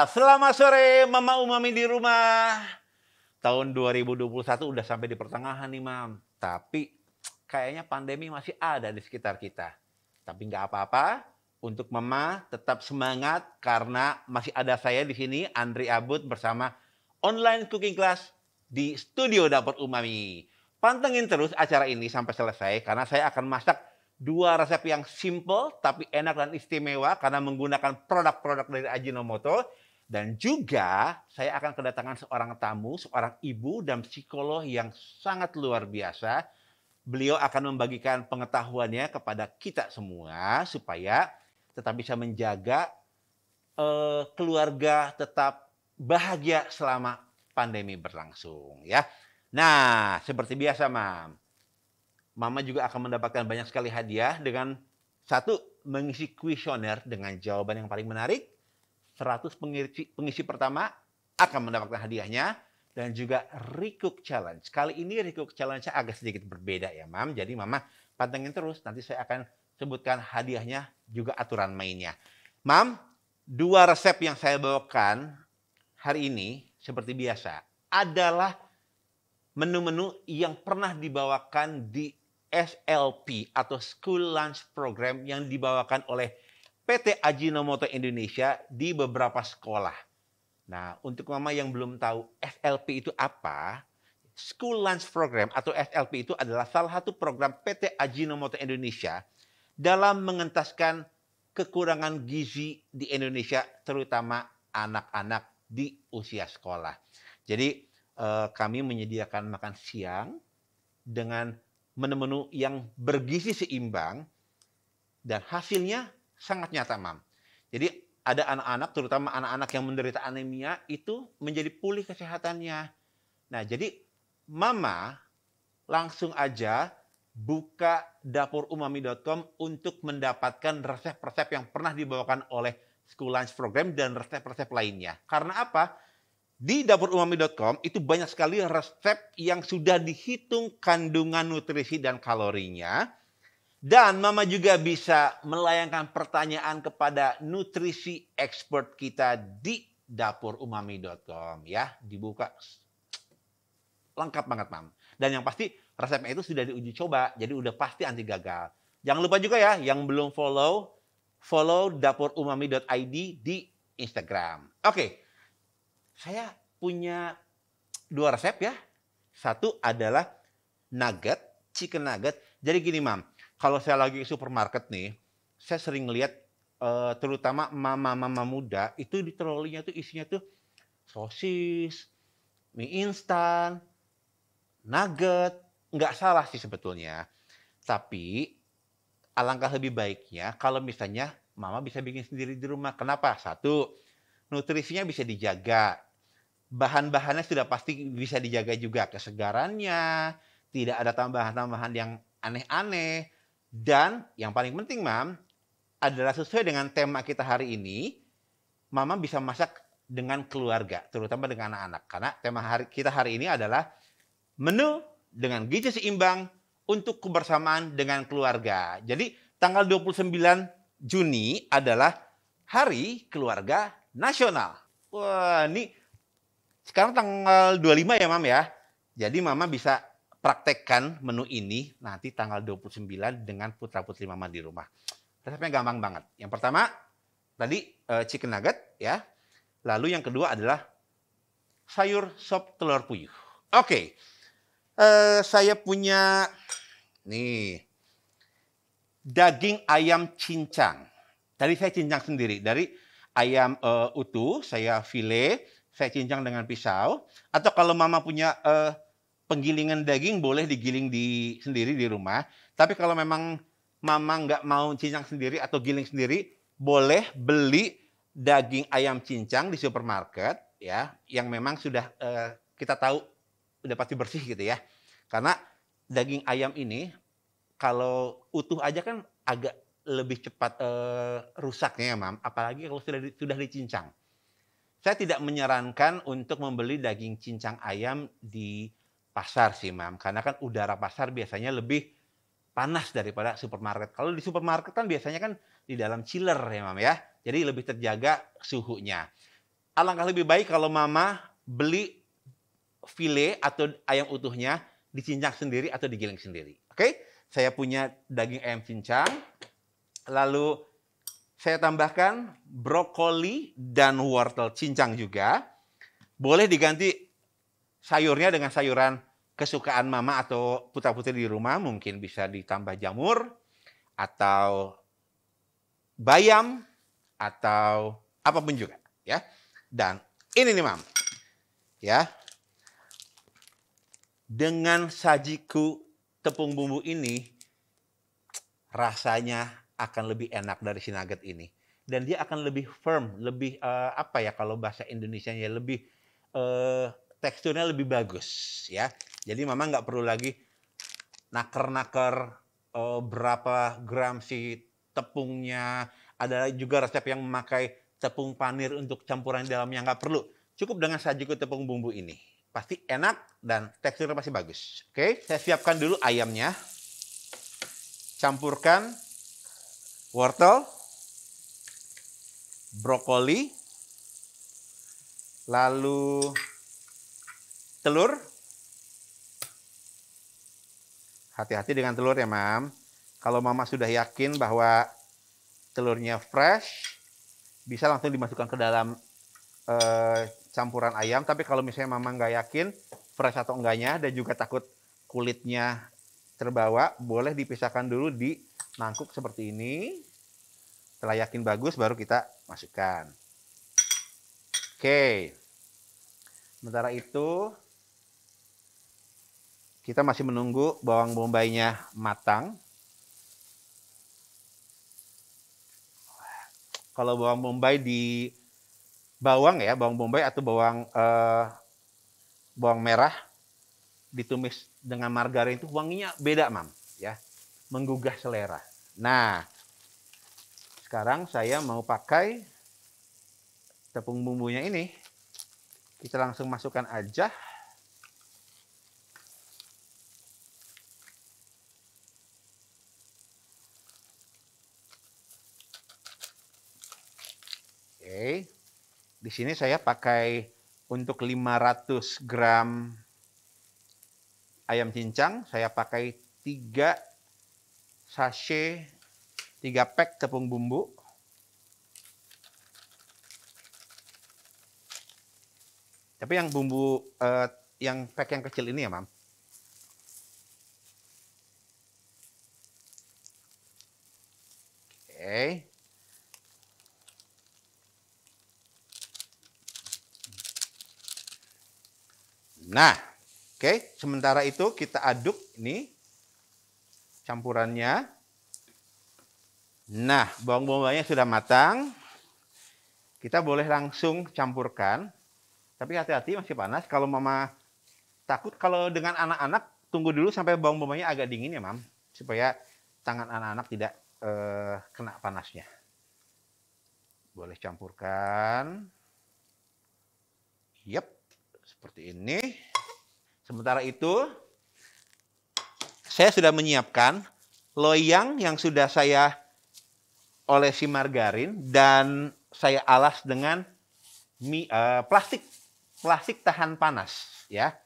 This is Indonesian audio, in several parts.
Selamat sore Mama Umami di rumah. Tahun 2021 udah sampai di pertengahan nih, Mam. Tapi kayaknya pandemi masih ada di sekitar kita. Tapi nggak apa-apa, untuk Mama tetap semangat karena masih ada saya di sini, Andri Abud bersama online cooking class di studio Dapur Umami. Pantengin terus acara ini sampai selesai karena saya akan masak dua resep yang simple tapi enak dan istimewa karena menggunakan produk-produk dari Ajinomoto. Dan juga saya akan kedatangan seorang tamu, seorang ibu dan psikolog yang sangat luar biasa. Beliau akan membagikan pengetahuannya kepada kita semua supaya tetap bisa menjaga keluarga tetap bahagia selama pandemi berlangsung, ya. Nah, seperti biasa, Mama juga akan mendapatkan banyak sekali hadiah dengan satu, mengisi kuesioner dengan jawaban yang paling menarik. 100 pengisi pertama akan mendapatkan hadiahnya. Dan juga Recook Challenge. Kali ini Recook Challenge-nya agak sedikit berbeda ya, Mam. Jadi Mama pantengin terus. Nanti saya akan sebutkan hadiahnya juga aturan mainnya. Mam, dua resep yang saya bawakan hari ini seperti biasa adalah menu-menu yang pernah dibawakan di SLP atau School Lunch Program yang dibawakan oleh PT Ajinomoto Indonesia di beberapa sekolah. Nah, untuk Mama yang belum tahu SLP itu apa, School Lunch Program atau SLP itu adalah salah satu program PT Ajinomoto Indonesia dalam mengentaskan kekurangan gizi di Indonesia, terutama anak-anak di usia sekolah. Jadi, kami menyediakan makan siang dengan menu-menu yang bergizi seimbang dan hasilnya sangat nyata, Mam. Jadi ada anak-anak, terutama anak-anak yang menderita anemia, itu menjadi pulih kesehatannya. Nah, jadi Mama langsung aja buka dapurumami.com untuk mendapatkan resep-resep yang pernah dibawakan oleh School Lunch Program dan resep-resep lainnya. Karena apa? Di dapurumami.com itu banyak sekali resep yang sudah dihitung kandungan nutrisi dan kalorinya. Dan Mama juga bisa melayangkan pertanyaan kepada nutrisi expert kita di dapurumami.com ya. Dibuka lengkap banget, Mam. Dan yang pasti resepnya itu sudah diuji coba, jadi udah pasti anti gagal. Jangan lupa juga ya, yang belum follow dapurumami.id di Instagram. Oke, saya punya dua resep ya. Satu adalah nugget, chicken nugget. Jadi gini, Mam. Kalau saya lagi ke supermarket nih, saya sering lihat terutama mama-mama muda itu di trolinya tuh isinya tuh sosis, mie instan, nugget. Nggak salah sih sebetulnya. Tapi alangkah lebih baiknya kalau misalnya mama bisa bikin sendiri di rumah. Kenapa? Satu, nutrisinya bisa dijaga. Bahan-bahannya sudah pasti bisa dijaga juga. Kesegarannya, tidak ada tambahan-tambahan yang aneh-aneh. Dan yang paling penting, Mam, adalah sesuai dengan tema kita hari ini, Mama bisa masak dengan keluarga, terutama dengan anak-anak. Karena tema kita hari ini adalah menu dengan gizi seimbang untuk kebersamaan dengan keluarga. Jadi tanggal 29 Juni adalah Hari Keluarga Nasional. Wah, ini sekarang tanggal 25 ya, Mam ya. Jadi Mama bisa praktekkan menu ini nanti tanggal 29 dengan putra-putri Mama di rumah. Resepnya gampang banget. Yang pertama, tadi chicken nugget ya. Lalu yang kedua adalah sayur sop telur puyuh. Oke. Saya punya nih daging ayam cincang. Tadi saya cincang sendiri. Dari ayam utuh, saya file, saya cincang dengan pisau. Atau kalau Mama punya penggilingan daging boleh digiling sendiri di rumah. Tapi kalau memang Mama nggak mau cincang sendiri atau giling sendiri, boleh beli daging ayam cincang di supermarket ya, yang memang sudah kita tahu udah pasti bersih gitu ya. Karena daging ayam ini kalau utuh aja kan agak lebih cepat rusaknya ya, Mam. Apalagi kalau sudah dicincang. Saya tidak menyarankan untuk membeli daging cincang ayam di pasar sih, Mam. Karena kan udara pasar biasanya lebih panas daripada supermarket. Kalau di supermarket kan biasanya kan di dalam chiller ya, Mam ya. Jadi lebih terjaga suhunya. alangkah lebih baik kalau Mama beli file atau ayam utuhnya dicincang sendiri atau digiling sendiri. Oke, saya punya daging ayam cincang. Lalu saya tambahkan brokoli dan wortel cincang juga. Boleh diganti sayurnya dengan sayuran kesukaan Mama atau putra-putri di rumah. Mungkin bisa ditambah jamur atau bayam atau apapun juga, ya. Dan ini nih, Mam. Ya. Dengan sajiku tepung bumbu ini rasanya akan lebih enak dari si nugget ini. Dan dia akan lebih firm, lebih apa ya kalau bahasa Indonesianya lebih teksturnya lebih bagus, ya. Jadi Mama nggak perlu lagi naker-naker berapa gram si tepungnya. Ada juga resep yang memakai tepung panir untuk campuran di dalamnya, nggak perlu. Cukup dengan sajiku tepung bumbu ini. Pasti enak dan teksturnya pasti bagus. Oke, saya siapkan dulu ayamnya. Campurkan wortel, brokoli, lalu telur. Hati-hati dengan telur ya, Mam. Kalau Mama sudah yakin bahwa telurnya fresh, bisa langsung dimasukkan ke dalam campuran ayam. Tapi kalau misalnya Mama nggak yakin fresh atau enggaknya dan juga takut kulitnya terbawa, boleh dipisahkan dulu di mangkuk seperti ini. Setelah yakin bagus, baru kita masukkan. Oke. Sementara itu, kita masih menunggu bawang bombaynya matang. Kalau bawang bombay di bawang ya, bawang bombay atau bawang merah ditumis dengan margarin itu wanginya beda, Mam, ya. Menggugah selera. Nah, sekarang saya mau pakai tepung bumbunya ini. Kita langsung masukkan aja. Oke. Di sini saya pakai untuk 500 gram ayam cincang, saya pakai 3 sachet, 3 pack tepung bumbu. Tapi yang bumbu yang pack yang kecil ini ya, Mam. Oke. Nah, oke. Sementara itu kita aduk ini campurannya. Nah, bawang bombay sudah matang. Kita boleh langsung campurkan. Tapi hati-hati masih panas. Kalau Mama takut kalau dengan anak-anak, tunggu dulu sampai bawang bombaynya agak dingin ya, Mam. Supaya tangan anak-anak tidak kena panasnya. Boleh campurkan. Yep, seperti ini. Sementara itu, saya sudah menyiapkan loyang yang sudah saya olesi margarin dan saya alas dengan plastik tahan panas, ya.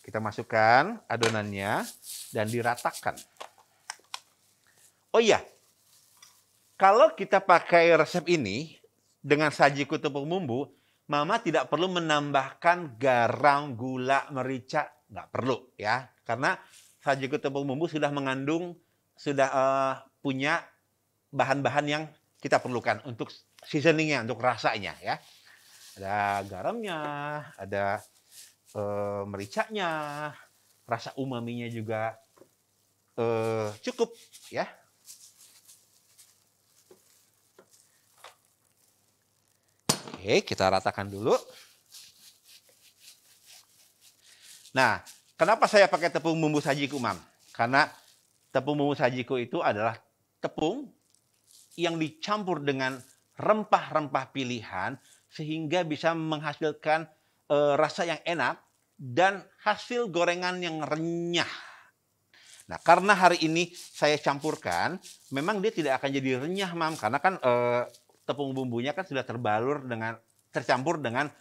Kita masukkan adonannya dan diratakan. Oh iya, kalau kita pakai resep ini dengan sajiku tepung bumbu, Mama tidak perlu menambahkan garam, gula, merica, nggak perlu ya, karena sajiku tepung bumbu sudah mengandung, sudah punya bahan-bahan yang kita perlukan untuk seasoningnya, untuk rasanya ya. Ada garamnya, ada mericanya, rasa umaminya juga cukup ya. Oke, kita ratakan dulu. Nah, kenapa saya pakai tepung bumbu sajiku, Mam? Karena tepung bumbu sajiku itu adalah tepung yang dicampur dengan rempah-rempah pilihan sehingga bisa menghasilkan rasa yang enak dan hasil gorengan yang renyah. Nah, karena hari ini saya campurkan, memang dia tidak akan jadi renyah, Mam, karena kan tepung bumbunya kan sudah tercampur dengan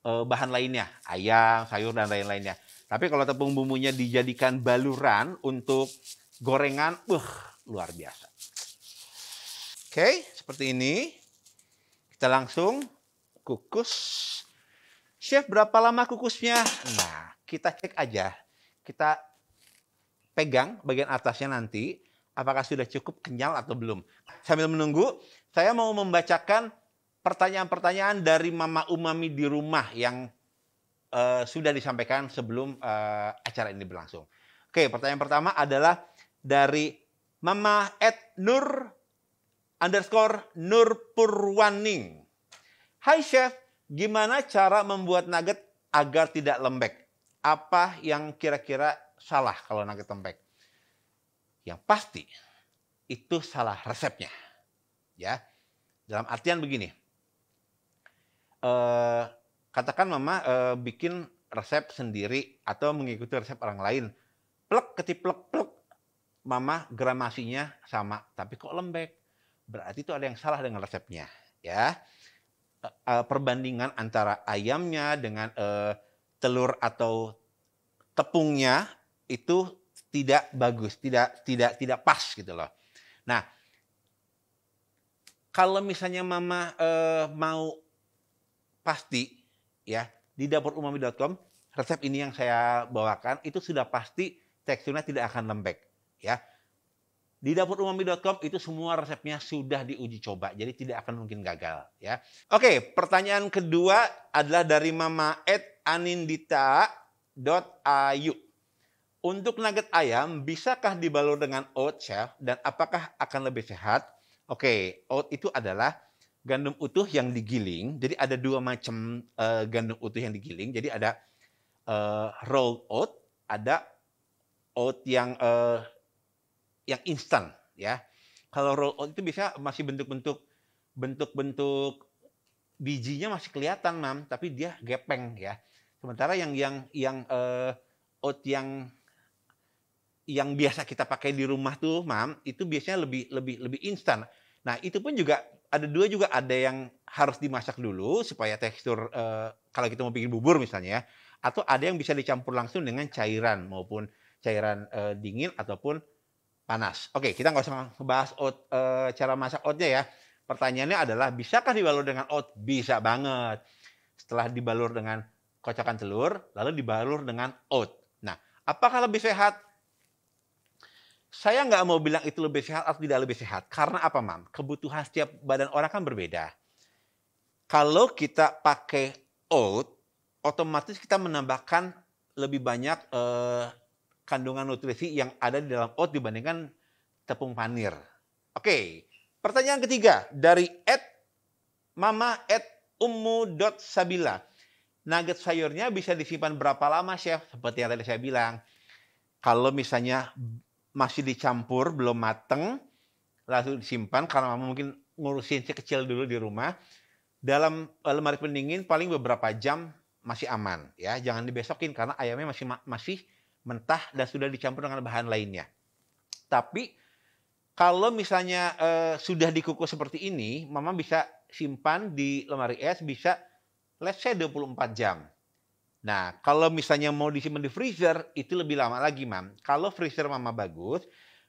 bahan lainnya, ayam, sayur dan lain-lainnya. Tapi kalau tepung bumbunya dijadikan baluran untuk gorengan, luar biasa. Oke, seperti ini. Kita langsung kukus. Chef, berapa lama kukusnya? Nah, kita cek aja. Kita pegang bagian atasnya nanti, apakah sudah cukup kenyal atau belum. Sambil menunggu, saya mau membacakan pertanyaan-pertanyaan dari Mama Umami di rumah yang sudah disampaikan sebelum acara ini berlangsung. Oke, pertanyaan pertama adalah dari Mama @nur_nurpurwaning. Hai Chef, gimana cara membuat nugget agar tidak lembek? Apa yang kira-kira salah kalau nugget lembek? Yang pasti itu salah resepnya. Ya, dalam artian begini. Katakan Mama bikin resep sendiri atau mengikuti resep orang lain. Plek ketiplek plek. Mama gramasinya sama, tapi kok lembek? Berarti itu ada yang salah dengan resepnya, ya. Perbandingan antara ayamnya dengan telur atau tepungnya itu tidak bagus, tidak pas gitu loh. Nah, kalau misalnya Mama mau pasti ya, di dapurumami.com resep ini yang saya bawakan itu sudah pasti teksturnya tidak akan lembek ya. Di dapurumami.com itu semua resepnya sudah diuji coba, jadi tidak akan mungkin gagal ya. Oke, pertanyaan kedua adalah dari Mama @anindita.ayu. Untuk nugget ayam, bisakah dibalur dengan oat, Chef? Dan apakah akan lebih sehat? Oke, oat itu adalah gandum utuh yang digiling. Jadi ada dua macam gandum utuh yang digiling. Jadi ada rolled oat, ada oat yang instan ya. Kalau roll oat itu biasanya masih bentuk-bentuk bijinya masih kelihatan, Mam, tapi dia gepeng ya. Sementara yang oat yang biasa kita pakai di rumah tuh, Mam, itu biasanya lebih instan. Nah, itu pun juga ada yang harus dimasak dulu supaya tekstur kalau kita mau bikin bubur misalnya ya, atau ada yang bisa dicampur langsung dengan cairan maupun cairan dingin ataupun panas. Oke, kita nggak usah ngebahas cara masak oatnya ya. Pertanyaannya adalah, bisakah dibalur dengan oat? Bisa banget. Setelah dibalur dengan kocokan telur, lalu dibalur dengan oat. Nah, apakah lebih sehat? Saya nggak mau bilang itu lebih sehat atau tidak lebih sehat. Karena apa, Mam? Kebutuhan setiap badan orang kan berbeda. Kalau kita pakai oat, otomatis kita menambahkan lebih banyak kandungan nutrisi yang ada di dalam oat dibandingkan tepung panir. Oke, pertanyaan ketiga dari @mama@ummu.sabila. Nugget sayurnya bisa disimpan berapa lama, Chef? Seperti yang tadi saya bilang. Kalau misalnya masih dicampur, belum mateng, langsung disimpan karena Mama mungkin ngurusin kecil dulu di rumah. Dalam lemari pendingin paling beberapa jam masih aman ya. Jangan dibesokin karena ayamnya masih mentah dan sudah dicampur dengan bahan lainnya. Tapi kalau misalnya sudah dikukus seperti ini, Mama bisa simpan di lemari es bisa let's say 24 jam. Nah, kalau misalnya mau disimpan di freezer, itu lebih lama lagi, Mam. Kalau freezer Mama bagus,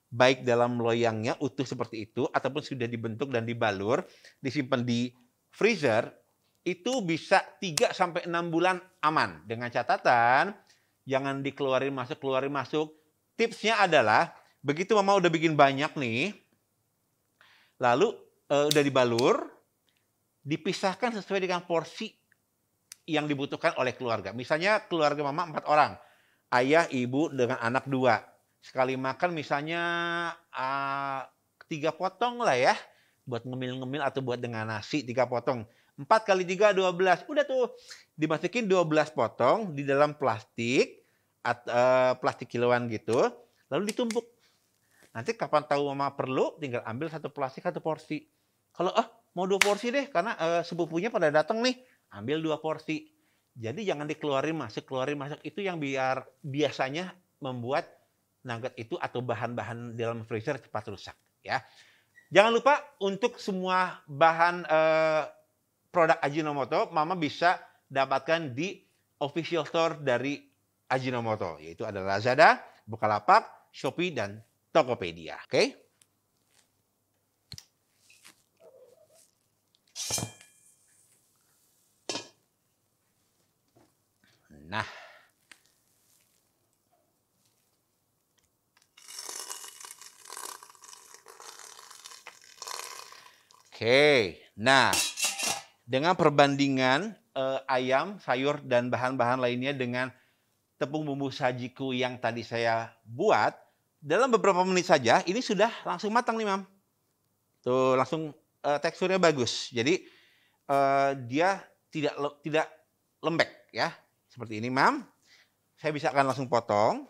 baik dalam loyangnya utuh seperti itu, ataupun sudah dibentuk dan dibalur, disimpan di freezer, itu bisa 3-6 bulan aman. Dengan catatan, jangan dikeluarin masuk. Tipsnya adalah, begitu Mama udah bikin banyak nih, lalu udah dibalur, dipisahkan sesuai dengan porsi yang dibutuhkan oleh keluarga. Misalnya keluarga Mama 4 orang, ayah, ibu dengan anak 2. Sekali makan misalnya 3 potong lah ya, buat ngemil-ngemil atau buat dengan nasi 3 potong. 4 kali 3, 12. Udah tuh, dimasukin 12 potong di dalam plastik, plastik kiloan gitu, lalu ditumbuk. Nanti kapan tahu Mama perlu, tinggal ambil 1 plastik 1 porsi. Kalau mau 2 porsi deh, karena sepupunya pada datang nih, ambil 2 porsi. Jadi jangan dikeluarin masuk. Itu yang biasanya membuat nugget itu atau bahan-bahan dalam freezer cepat rusak ya. Jangan lupa untuk semua bahan produk Ajinomoto, Mama bisa dapatkan di official store dari Ajinomoto, yaitu ada Lazada, Bukalapak, Shopee, dan Tokopedia. Oke? Nah, oke. Nah, dengan perbandingan ayam, sayur, dan bahan-bahan lainnya dengan tepung bumbu sajiku yang tadi saya buat, dalam beberapa menit saja ini sudah langsung matang nih, Mam. Tuh, langsung teksturnya bagus. Jadi dia tidak lembek ya. Seperti ini, Mam. Saya bisa akan langsung potong.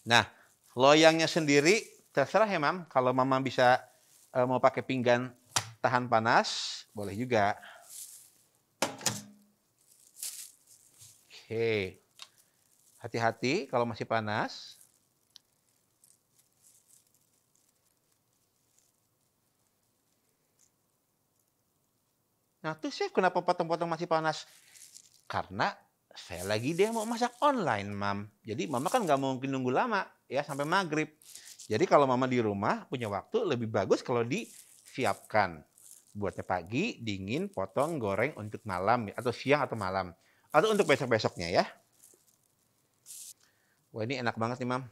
Nah, loyangnya sendiri terserah ya, Mam. Kalau Mama bisa mau pakai pinggan tahan panas, boleh juga. Oke. Hati-hati kalau masih panas. Nah, tuh Chef, kenapa potong-potong masih panas? Karena saya lagi mau masak online, Mam. Jadi Mama kan nggak mungkin nunggu lama ya sampai maghrib. Jadi kalau Mama di rumah punya waktu, lebih bagus kalau disiapkan. Buatnya pagi, dingin, potong, goreng untuk malam atau siang atau malam. Atau untuk besok-besoknya ya. Wah, ini enak banget nih, Mam.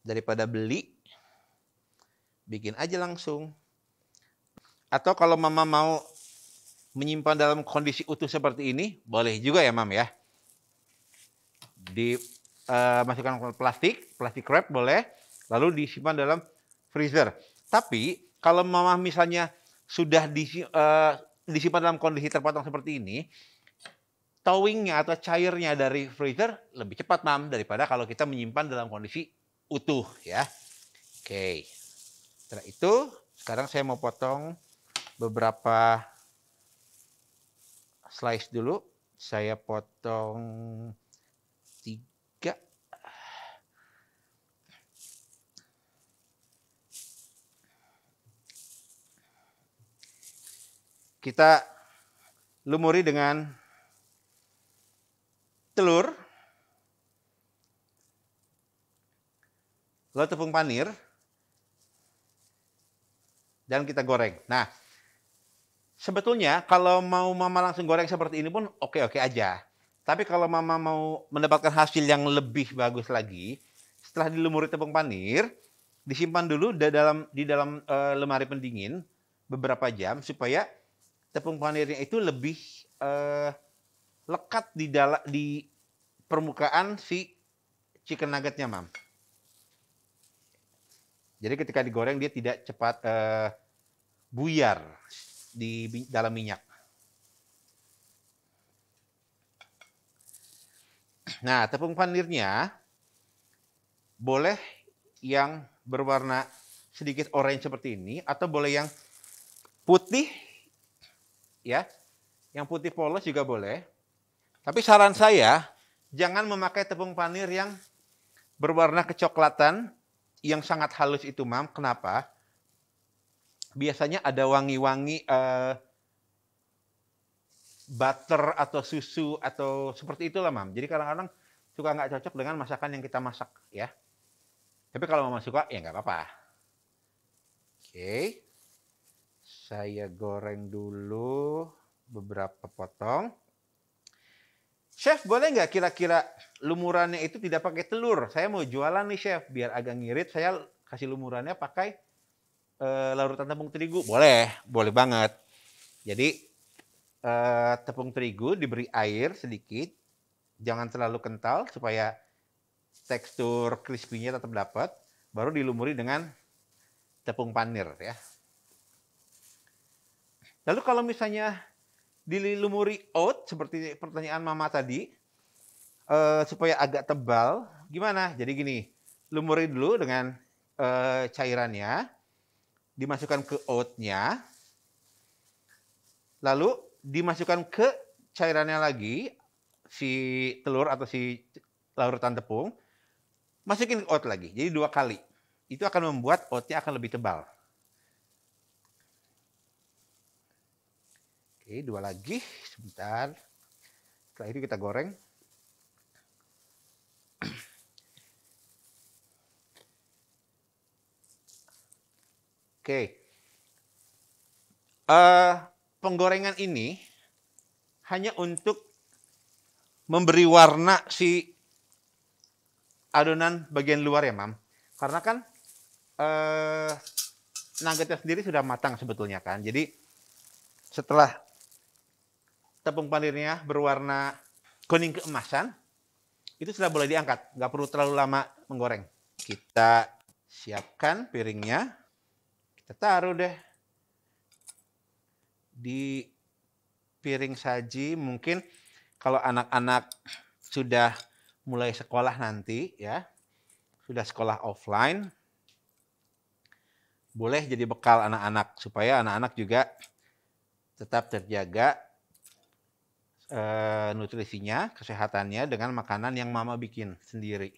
Daripada beli, bikin aja langsung. Atau kalau Mama mau menyimpan dalam kondisi utuh seperti ini, boleh juga ya, Mam ya. Dimasukkan ke plastik wrap boleh, lalu disimpan dalam freezer. Tapi kalau Mama misalnya sudah disimpan dalam kondisi terpotong seperti ini, thawingnya atau cairnya dari freezer lebih cepat, Mam, daripada kalau kita menyimpan dalam kondisi utuh ya. Oke. Setelah itu, sekarang saya mau potong beberapa slice dulu. Saya potong 3. Kita lumuri dengan telur, lalu tepung panir, dan kita goreng. Nah, sebetulnya kalau mau Mama langsung goreng seperti ini pun oke-oke aja. Tapi kalau Mama mau mendapatkan hasil yang lebih bagus lagi, setelah dilumuri tepung panir, disimpan dulu di dalam lemari pendingin beberapa jam supaya tepung panirnya itu lebih lekat di permukaan si chicken nuggetnya, Mam. Jadi ketika digoreng dia tidak cepat buyar di dalam minyak. Nah, tepung panirnya boleh yang berwarna sedikit orange seperti ini, atau boleh yang putih, ya, yang putih polos juga boleh. Tapi saran saya, jangan memakai tepung panir yang berwarna kecoklatan, yang sangat halus itu, Mam. Kenapa? Biasanya ada wangi-wangi butter atau susu atau seperti itulah, Mam. Jadi kadang-kadang suka nggak cocok dengan masakan yang kita masak ya. Tapi kalau Mama suka ya nggak apa-apa. Oke, saya goreng dulu beberapa potong. Chef, boleh nggak kira-kira lumurannya itu tidak pakai telur? Saya mau jualan nih, Chef, biar agak ngirit. Saya kasih lumurannya pakai larutan tepung terigu. Boleh, boleh banget. Jadi tepung terigu diberi air sedikit, jangan terlalu kental supaya tekstur crispy-nya tetap dapat. Baru dilumuri dengan tepung panir ya. Lalu kalau misalnya dilumuri oat seperti pertanyaan Mama tadi, supaya agak tebal, gimana? Jadi gini, lumuri dulu dengan cairannya, dimasukkan ke oatnya, lalu dimasukkan ke cairannya lagi, si telur atau si larutan tepung, masukin ke oat lagi, jadi 2 kali. Itu akan membuat oatnya akan lebih tebal. Oke, 2 lagi. Sebentar. Setelah itu kita goreng. Oke. Penggorengan ini hanya untuk memberi warna si adonan bagian luar ya, Mam. Karena kan nuggetnya sendiri sudah matang sebetulnya kan. Jadi setelah tepung panirnya berwarna kuning keemasan, itu sudah boleh diangkat. Nggak perlu terlalu lama menggoreng. Kita siapkan piringnya. Kita taruh deh di piring saji. Mungkin kalau anak-anak sudah mulai sekolah nanti ya, sudah sekolah offline, boleh jadi bekal anak-anak supaya anak-anak juga tetap terjaga nutrisinya, kesehatannya dengan makanan yang mama bikin sendiri.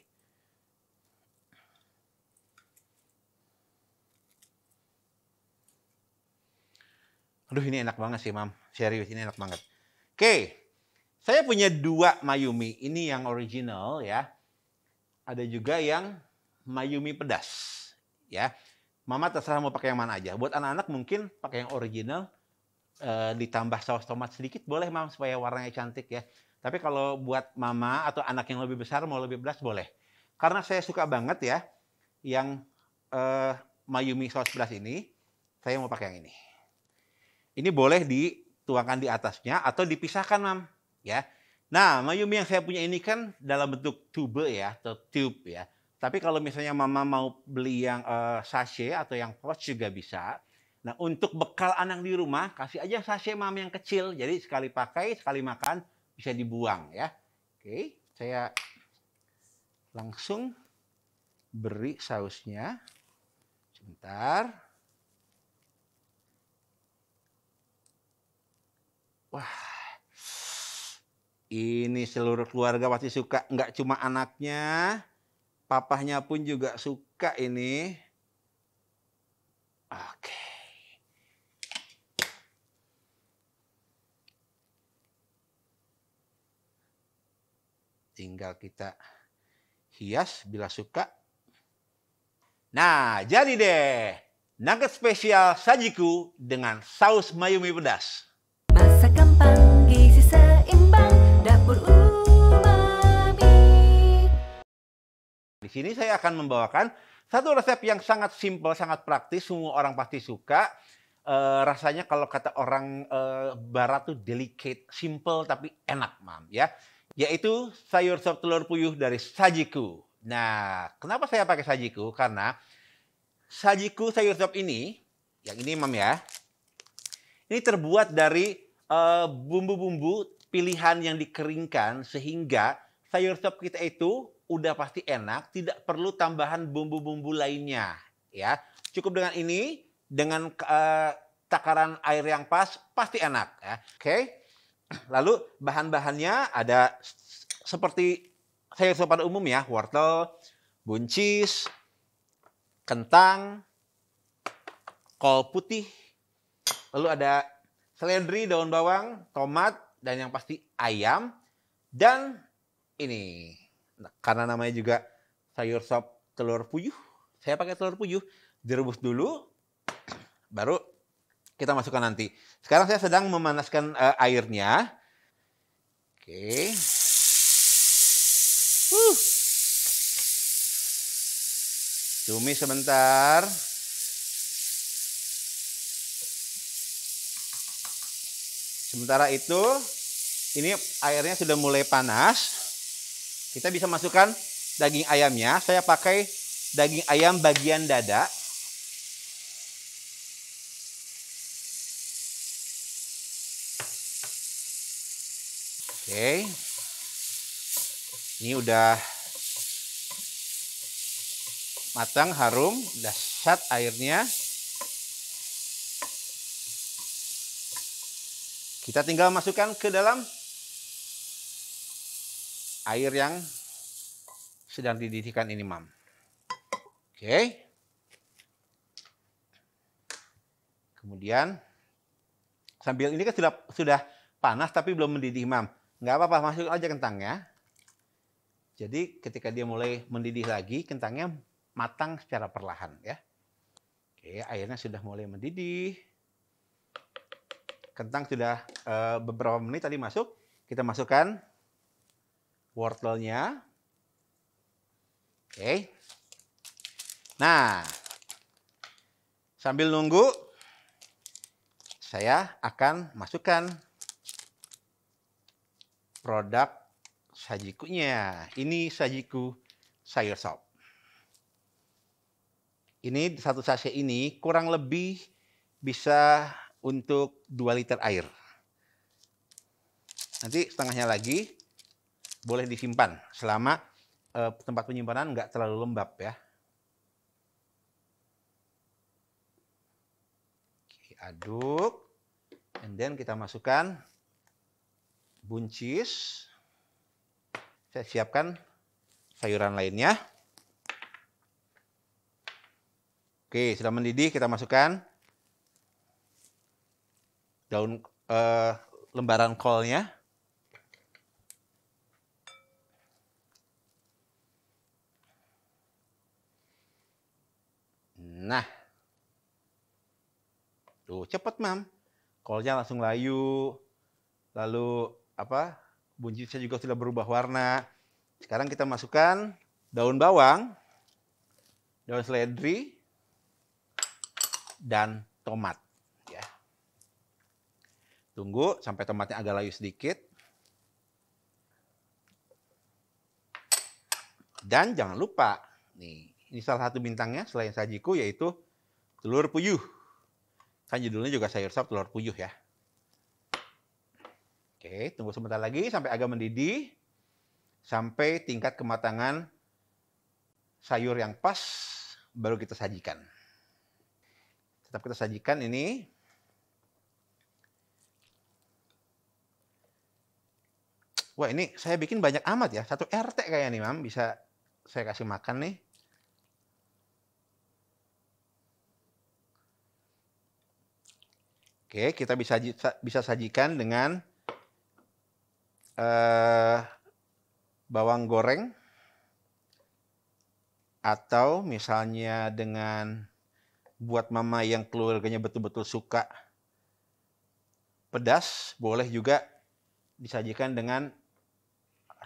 Aduh, ini enak banget sih, Mam. Serius, ini enak banget. Oke, saya punya 2 mayumi. Ini yang original ya. Ada juga yang mayumi pedas ya. Mama terserah mau pakai yang mana aja. Buat anak-anak mungkin pakai yang original, ditambah saus tomat sedikit boleh, Mam, supaya warnanya cantik ya. Tapi kalau buat mama atau anak yang lebih besar mau lebih pedas boleh. Karena saya suka banget ya yang mayumi saus pedas ini, saya mau pakai yang ini. Ini boleh dituangkan di atasnya atau dipisahkan, Mam, ya. Nah, mayumi yang saya punya ini kan dalam bentuk tube ya, atau tube ya. Tapi kalau misalnya mama mau beli yang sachet atau yang pouch juga bisa. Nah, untuk bekal anak di rumah, kasih aja sachet, Mam, yang kecil. Jadi sekali pakai, sekali makan, bisa dibuang ya. Oke, saya langsung beri sausnya. Sebentar. Wah, ini seluruh keluarga pasti suka. Nggak cuma anaknya, papahnya pun juga suka ini. Oke. Tinggal kita hias bila suka. Nah, jadi deh. Nugget spesial sajiku dengan saus mayumi pedas. Masak gampang, gizi seimbang, dapur umami. Di sini saya akan membawakan satu resep yang sangat simpel, sangat praktis, semua orang pasti suka. Rasanya kalau kata orang barat tuh delicate, simple tapi enak, Mam, ya. Yaitu sayur sop telur puyuh dari Sajiku. Nah, kenapa saya pakai Sajiku? Karena Sajiku sayur sop ini, yang ini, Mam, ya. Ini terbuat dari bumbu-bumbu pilihan yang dikeringkan sehingga sayur sop kita itu udah pasti enak, tidak perlu tambahan bumbu-bumbu lainnya, ya. Cukup dengan ini, dengan takaran air yang pas, pasti enak, ya. Oke. Lalu bahan-bahannya ada seperti sayur sop pada umum ya, wortel, buncis, kentang, kol putih, lalu ada seledri, daun bawang, tomat, dan yang pasti ayam. Dan ini, karena namanya juga sayur sop telur puyuh, saya pakai telur puyuh, direbus dulu, baru kita masukkan nanti. Sekarang saya sedang memanaskan airnya. Oke. Tumis sebentar. Sementara itu, ini airnya sudah mulai panas. Kita bisa masukkan daging ayamnya. Saya pakai daging ayam bagian dada. Oke. Ini udah matang, harum, dahsyat airnya. Kita tinggal masukkan ke dalam air yang sedang dididihkan ini, Mam. Oke. Kemudian Sambil ini kan sudah panas tapi belum mendidih, Mam. Nggak apa-apa, masuk aja kentangnya. Jadi ketika dia mulai mendidih lagi, kentangnya matang secara perlahan ya. Oke, airnya sudah mulai mendidih. Kentang sudah beberapa menit tadi masuk. Kita masukkan wortelnya. Oke. Nah, sambil nunggu, saya akan masukkan produk sajikunya. Ini sajiku sayur sop. Ini satu sachet ini kurang lebih bisa untuk 2 liter air. Nanti setengahnya lagi boleh disimpan selama tempat penyimpanan nggak terlalu lembab ya. Oke, aduk. And then kita masukkan buncis. Saya siapkan sayuran lainnya. Oke, sudah mendidih, kita masukkan daun lembaran kolnya. Nah, tuh cepet, Mam. Kolnya langsung layu, lalu buncisnya juga sudah berubah warna. Sekarang kita masukkan daun bawang, daun seledri, dan tomat. Ya. Tunggu sampai tomatnya agak layu sedikit. Dan jangan lupa, nih, ini salah satu bintangnya selain sajiku yaitu telur puyuh. Kan judulnya juga sayur sop telur puyuh ya. Oke, tunggu sebentar lagi sampai agak mendidih. Sampai tingkat kematangan sayur yang pas, baru kita sajikan. Tetap kita sajikan ini. Wah, ini saya bikin banyak amat ya. 1 RT kayaknya nih, Mam. Bisa saya kasih makan nih. Oke, kita bisa sajikan dengan bawang goreng. Atau misalnya dengan buat mama yang keluarganya betul-betul suka pedas, boleh juga disajikan dengan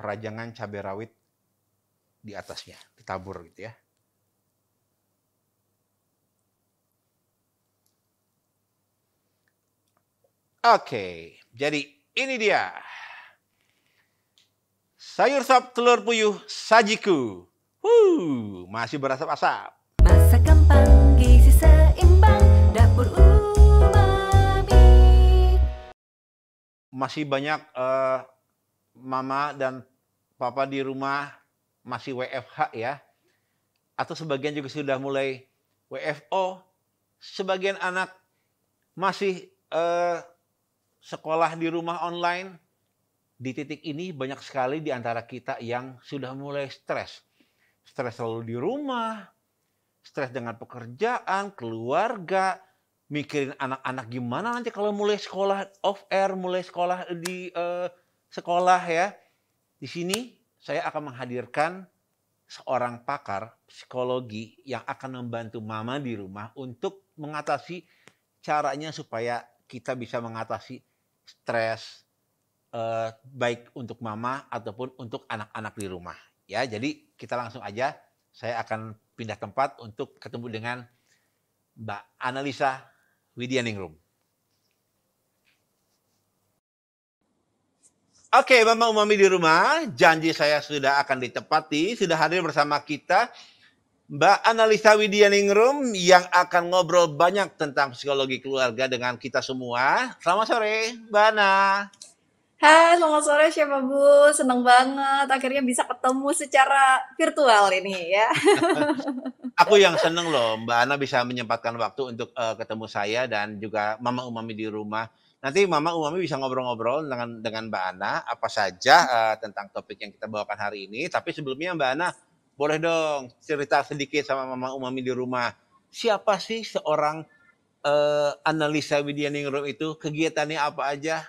rajangan cabai rawit di atasnya, ditabur gitu ya. Oke, jadi ini dia sayur sop telur puyuh sajiku. Masih berasap-asap. Masakan gizi seimbang, dapur umami. Masih banyak mama dan papa di rumah masih WFH ya. Atau sebagian juga sudah mulai WFO. Sebagian anak masih sekolah di rumah online. Di titik ini banyak sekali di antara kita yang sudah mulai stres. Stres selalu di rumah, stres dengan pekerjaan, keluarga, mikirin anak-anak gimana nanti kalau mulai sekolah off air, mulai sekolah di sekolah ya. Di sini saya akan menghadirkan seorang pakar psikologi yang akan membantu mama di rumah untuk mengatasi caranya supaya kita bisa mengatasi stres baik untuk mama ataupun untuk anak-anak di rumah. Ya, jadi kita langsung aja, saya akan pindah tempat untuk ketemu dengan Mbak Analisa Widianingrum. Oke, Mama Umami di rumah, janji saya sudah akan ditepati, sudah hadir bersama kita Mbak Analisa Widianingrum yang akan ngobrol banyak tentang psikologi keluarga dengan kita semua. Selamat sore, Mbak Ana. Hai, selamat sore Chef Abu. Senang banget akhirnya bisa ketemu secara virtual ini ya. Aku yang seneng loh Mbak Ana bisa menyempatkan waktu untuk ketemu saya dan juga Mama Umami di rumah. Nanti Mama Umami bisa ngobrol-ngobrol dengan Mbak Ana apa saja tentang topik yang kita bawakan hari ini. Tapi sebelumnya Mbak Ana boleh dong cerita sedikit sama Mama Umami di rumah. Siapa sih seorang Analisa Widyaningrum itu kegiatannya apa aja?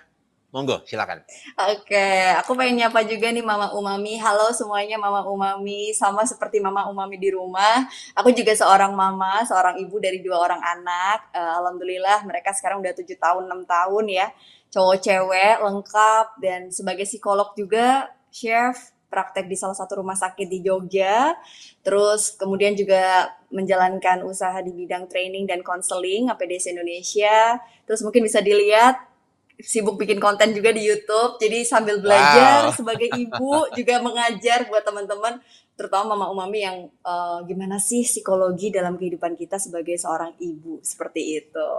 Monggo, silakan. Oke, aku pengen nyapa juga nih Mama Umami. Halo semuanya Mama Umami, sama seperti Mama Umami di rumah. Aku juga seorang mama, seorang ibu dari 2 orang anak. Alhamdulillah mereka sekarang udah 7 tahun, 6 tahun ya. Cowok cewek lengkap dan sebagai psikolog juga, chef, praktek di salah satu rumah sakit di Jogja. Terus kemudian juga menjalankan usaha di bidang training dan konseling APDC Indonesia. Terus mungkin bisa dilihat sibuk bikin konten juga di YouTube. Jadi sambil belajar Wow. sebagai ibu juga mengajar buat teman-teman, terutama Mama Umami yang gimana sih psikologi dalam kehidupan kita sebagai seorang ibu seperti itu.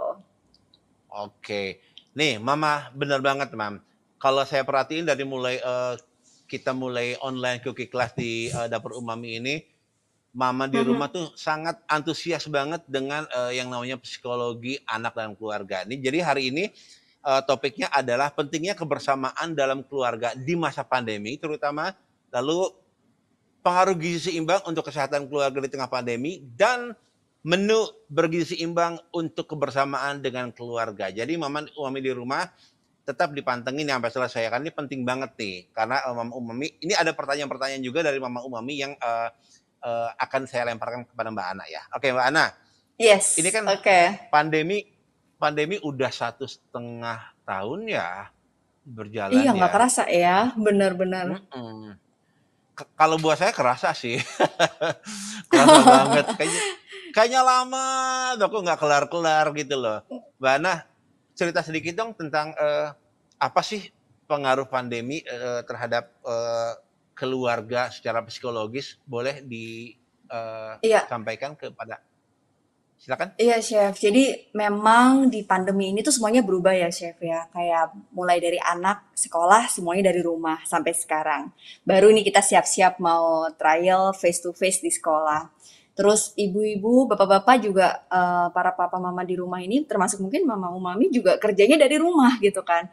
Oke. Nih, Mama, benar banget, Mam. Kalau saya perhatiin dari mulai kita mulai online cookie class di Dapur Umami ini, Mama di rumah Mhm. tuh sangat antusias banget dengan yang namanya psikologi anak dan keluarga. Ini jadi hari ini topiknya adalah pentingnya kebersamaan dalam keluarga di masa pandemi terutama, lalu pengaruh gizi seimbang untuk kesehatan keluarga di tengah pandemi, dan menu bergizi seimbang untuk kebersamaan dengan keluarga. Jadi Mama Umami di rumah tetap dipantengin sampai selesai, kan ini penting banget nih. Karena Mama Umami, ini ada pertanyaan-pertanyaan juga dari Mama Umami yang akan saya lemparkan kepada Mbak Ana ya. Oke Mbak Ana, ini Yes, kan oke. pandemi udah 1,5 tahun ya Iya, berjalan nggak ya. kerasa ya, benar-benar. Mm-mm. Kalau buat saya kerasa sih, kerasa banget. Kayaknya lama, tuh kok nggak kelar-kelar gitu loh. Mbak Ana, cerita sedikit dong tentang apa sih pengaruh pandemi terhadap keluarga secara psikologis? Boleh Iya, disampaikan kepada, silakan. iya Chef. Jadi memang di pandemi ini tuh semuanya berubah ya Chef ya. Kayak mulai dari anak sekolah semuanya dari rumah sampai sekarang. Baru ini kita siap-siap mau trial face to face di sekolah. Terus ibu-ibu, bapak-bapak juga para papa mama di rumah ini termasuk mungkin mama umami juga kerjanya dari rumah gitu kan.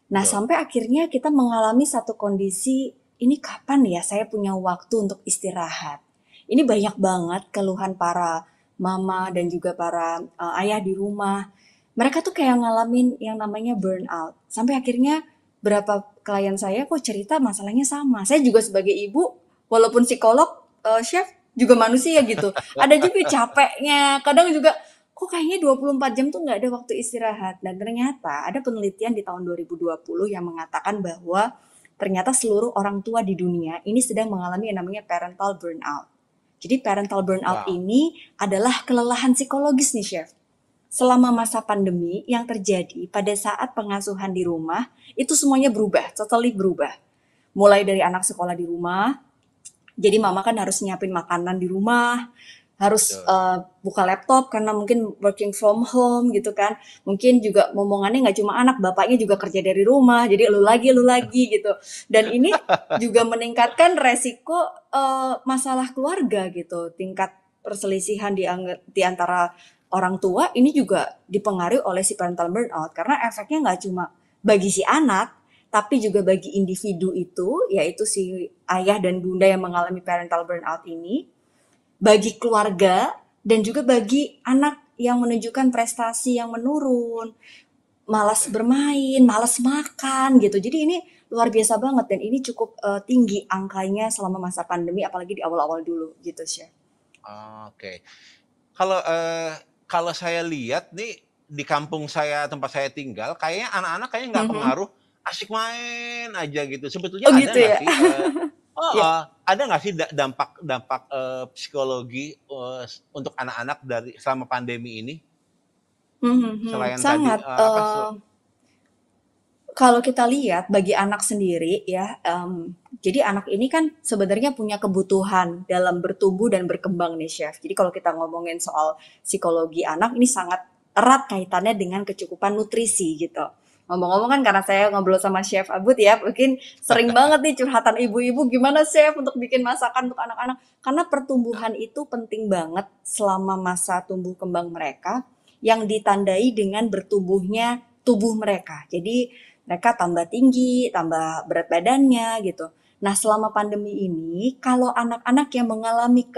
Nah, Betul. sampai akhirnya kita mengalami satu kondisi, ini kapan ya saya punya waktu untuk istirahat? Ini banyak banget keluhan para mama dan juga para ayah di rumah. Mereka tuh kayak ngalamin yang namanya burnout. Sampai akhirnya berapa klien saya kok cerita masalahnya sama. Saya juga sebagai ibu, walaupun psikolog, chef, juga manusia gitu. Ada juga capeknya, kadang juga kok kayaknya 24 jam tuh nggak ada waktu istirahat. Dan ternyata ada penelitian di tahun 2020 yang mengatakan bahwa ternyata seluruh orang tua di dunia ini sedang mengalami yang namanya parental burnout. Jadi parental burnout Wow. ini adalah kelelahan psikologis nih Chef. Selama masa pandemi yang terjadi pada saat pengasuhan di rumah, itu semuanya berubah, totally berubah. Mulai dari anak sekolah di rumah, jadi mama kan harus nyiapin makanan di rumah, harus Betul. buka laptop karena mungkin working from home gitu kan. Mungkin juga momongannya nggak cuma anak, bapaknya juga kerja dari rumah, jadi lu lagi gitu. Dan ini juga meningkatkan resiko masalah keluarga gitu. Tingkat perselisihan di antara orang tua ini juga dipengaruhi oleh si parental burnout karena efeknya nggak cuma bagi si anak, tapi juga bagi individu itu, yaitu si ayah dan bunda yang mengalami parental burnout ini, bagi keluarga, dan juga bagi anak yang menunjukkan prestasi yang menurun, malas bermain, malas makan gitu. Jadi ini luar biasa banget dan ini cukup tinggi angkanya selama masa pandemi, apalagi di awal-awal dulu gitu sih. Oke. Kalau saya lihat nih di kampung saya, tempat saya tinggal, kayaknya anak-anak kayaknya nggak Mhm. pengaruh, asik main aja gitu. Sebetulnya Oh ada gitu nggak ya? sih, Ya. ada nggak sih dampak psikologi untuk anak-anak dari selama pandemi ini? Mhm, mhm. Selain tadi Sangat. apa? Kalau kita lihat bagi anak sendiri ya, jadi anak ini kan sebenarnya punya kebutuhan dalam bertumbuh dan berkembang nih Chef. Jadi kalau kita ngomongin soal psikologi anak ini sangat erat kaitannya dengan kecukupan nutrisi gitu. Ngomong-ngomong kan karena saya ngobrol sama Chef Abud ya, mungkin sering banget nih curhatan ibu-ibu gimana Chef untuk bikin masakan untuk anak-anak. Karena pertumbuhan itu penting banget selama masa tumbuh kembang mereka yang ditandai dengan bertumbuhnya tubuh mereka. Jadi mereka tambah tinggi, tambah berat badannya gitu. Nah, selama pandemi ini, kalau anak-anak yang mengalami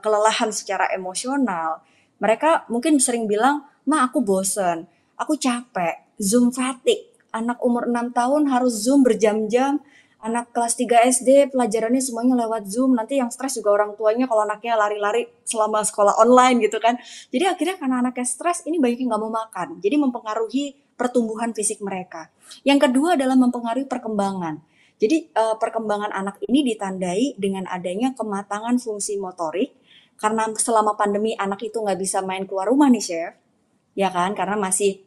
kelelahan secara emosional, mereka mungkin sering bilang, "Ma, aku bosen, aku capek, Zoom fatigue. Anak umur 6 tahun harus Zoom berjam-jam, anak kelas 3 SD pelajarannya semuanya lewat Zoom, nanti yang stres juga orang tuanya kalau anaknya lari-lari selama sekolah online," gitu kan. Jadi akhirnya karena anaknya stres, ini banyak yang nggak mau makan. Jadi mempengaruhi pertumbuhan fisik mereka. Yang kedua adalah mempengaruhi perkembangan. Jadi perkembangan anak ini ditandai dengan adanya kematangan fungsi motorik, karena selama pandemi anak itu nggak bisa main keluar rumah nih chef, ya kan? Karena masih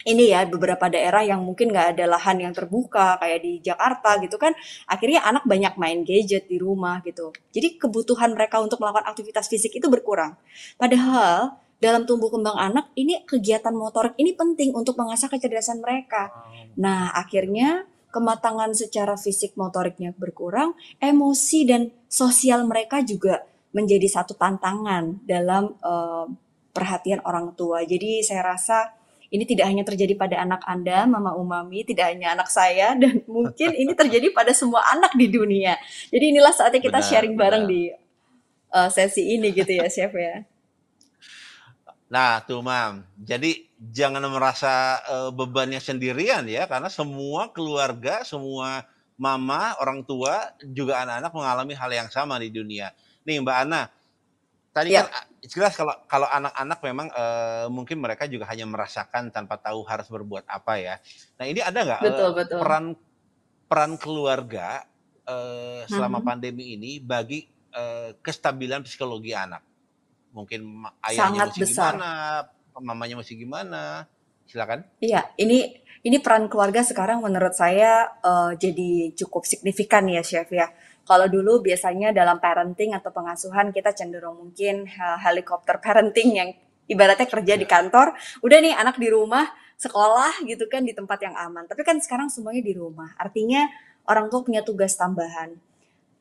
ini ya beberapa daerah yang mungkin nggak ada lahan yang terbuka kayak di Jakarta gitu kan, akhirnya anak banyak main gadget di rumah gitu. Jadi kebutuhan mereka untuk melakukan aktivitas fisik itu berkurang. Padahal dalam tumbuh kembang anak ini kegiatan motorik ini penting untuk mengasah kecerdasan mereka. Nah, akhirnya kematangan secara fisik motoriknya berkurang, emosi dan sosial mereka juga menjadi satu tantangan dalam perhatian orang tua. Jadi saya rasa ini tidak hanya terjadi pada anak Anda, Mama Umami, tidak hanya anak saya, dan mungkin ini terjadi pada semua anak di dunia. Jadi inilah saatnya kita Benar, sharing bareng benar. di sesi ini gitu ya, Chef ya. Nah, tuh Mam, jadi jangan merasa, bebannya sendirian ya, karena semua keluarga, semua mama, orang tua, juga anak-anak mengalami hal yang sama di dunia. Nih Mbak Ana, tadi kan Ya, jelas kalau kalau anak-anak memang, mungkin mereka juga hanya merasakan tanpa tahu harus berbuat apa ya. Nah ini ada nggak, betul betul. peran peran keluarga, selama Mhm. pandemi ini bagi, kestabilan psikologi anak? Mungkin ayahnya Sangat mesti besar. gimana, mamanya mesti gimana? Silakan. Iya, ini peran keluarga sekarang menurut saya jadi cukup signifikan ya, Chef ya. Kalau dulu biasanya dalam parenting atau pengasuhan kita cenderung mungkin helikopter parenting yang ibaratnya kerja di kantor, udah nih anak di rumah, sekolah gitu kan di tempat yang aman. Tapi kan sekarang semuanya di rumah. Artinya orang tua punya tugas tambahan.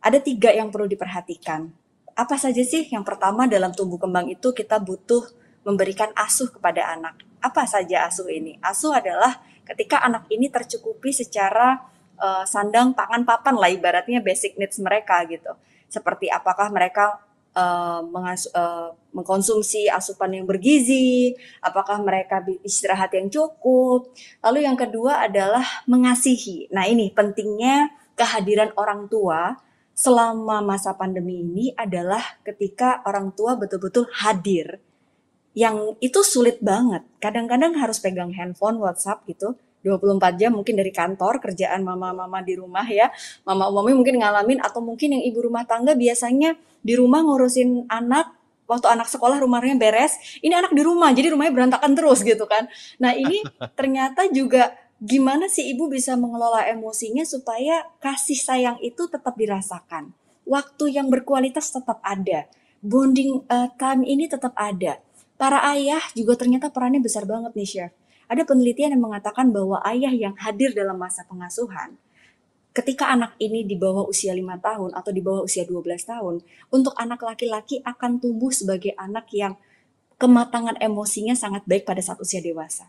Ada 3 yang perlu diperhatikan. Apa saja sih? Yang pertama dalam tumbuh kembang itu kita butuh memberikan asuh kepada anak. Apa saja asuh ini? Asuh adalah ketika anak ini tercukupi secara sandang, pangan, papan lah ibaratnya basic needs mereka gitu. Seperti apakah mereka mengkonsumsi asupan yang bergizi, apakah mereka istirahat yang cukup. Lalu yang kedua adalah mengasihi. Nah ini pentingnya kehadiran orang tua selama masa pandemi ini adalah ketika orang tua betul-betul hadir. Yang itu sulit banget. Kadang-kadang harus pegang handphone, WhatsApp gitu. 24 jam mungkin dari kantor, kerjaan mama-mama di rumah ya. Mama umumnya mungkin ngalamin atau mungkin yang ibu rumah tangga biasanya di rumah ngurusin anak, waktu anak sekolah rumahnya beres, ini anak di rumah, jadi rumahnya berantakan terus gitu kan. Nah ini ternyata juga gimana sih ibu bisa mengelola emosinya supaya kasih sayang itu tetap dirasakan. Waktu yang berkualitas tetap ada. Bonding time ini tetap ada. Para ayah juga ternyata perannya besar banget nih Chef. Ada penelitian yang mengatakan bahwa ayah yang hadir dalam masa pengasuhan, ketika anak ini di bawah usia 5 tahun atau di bawah usia 12 tahun, untuk anak laki-laki akan tumbuh sebagai anak yang kematangan emosinya sangat baik pada saat usia dewasa.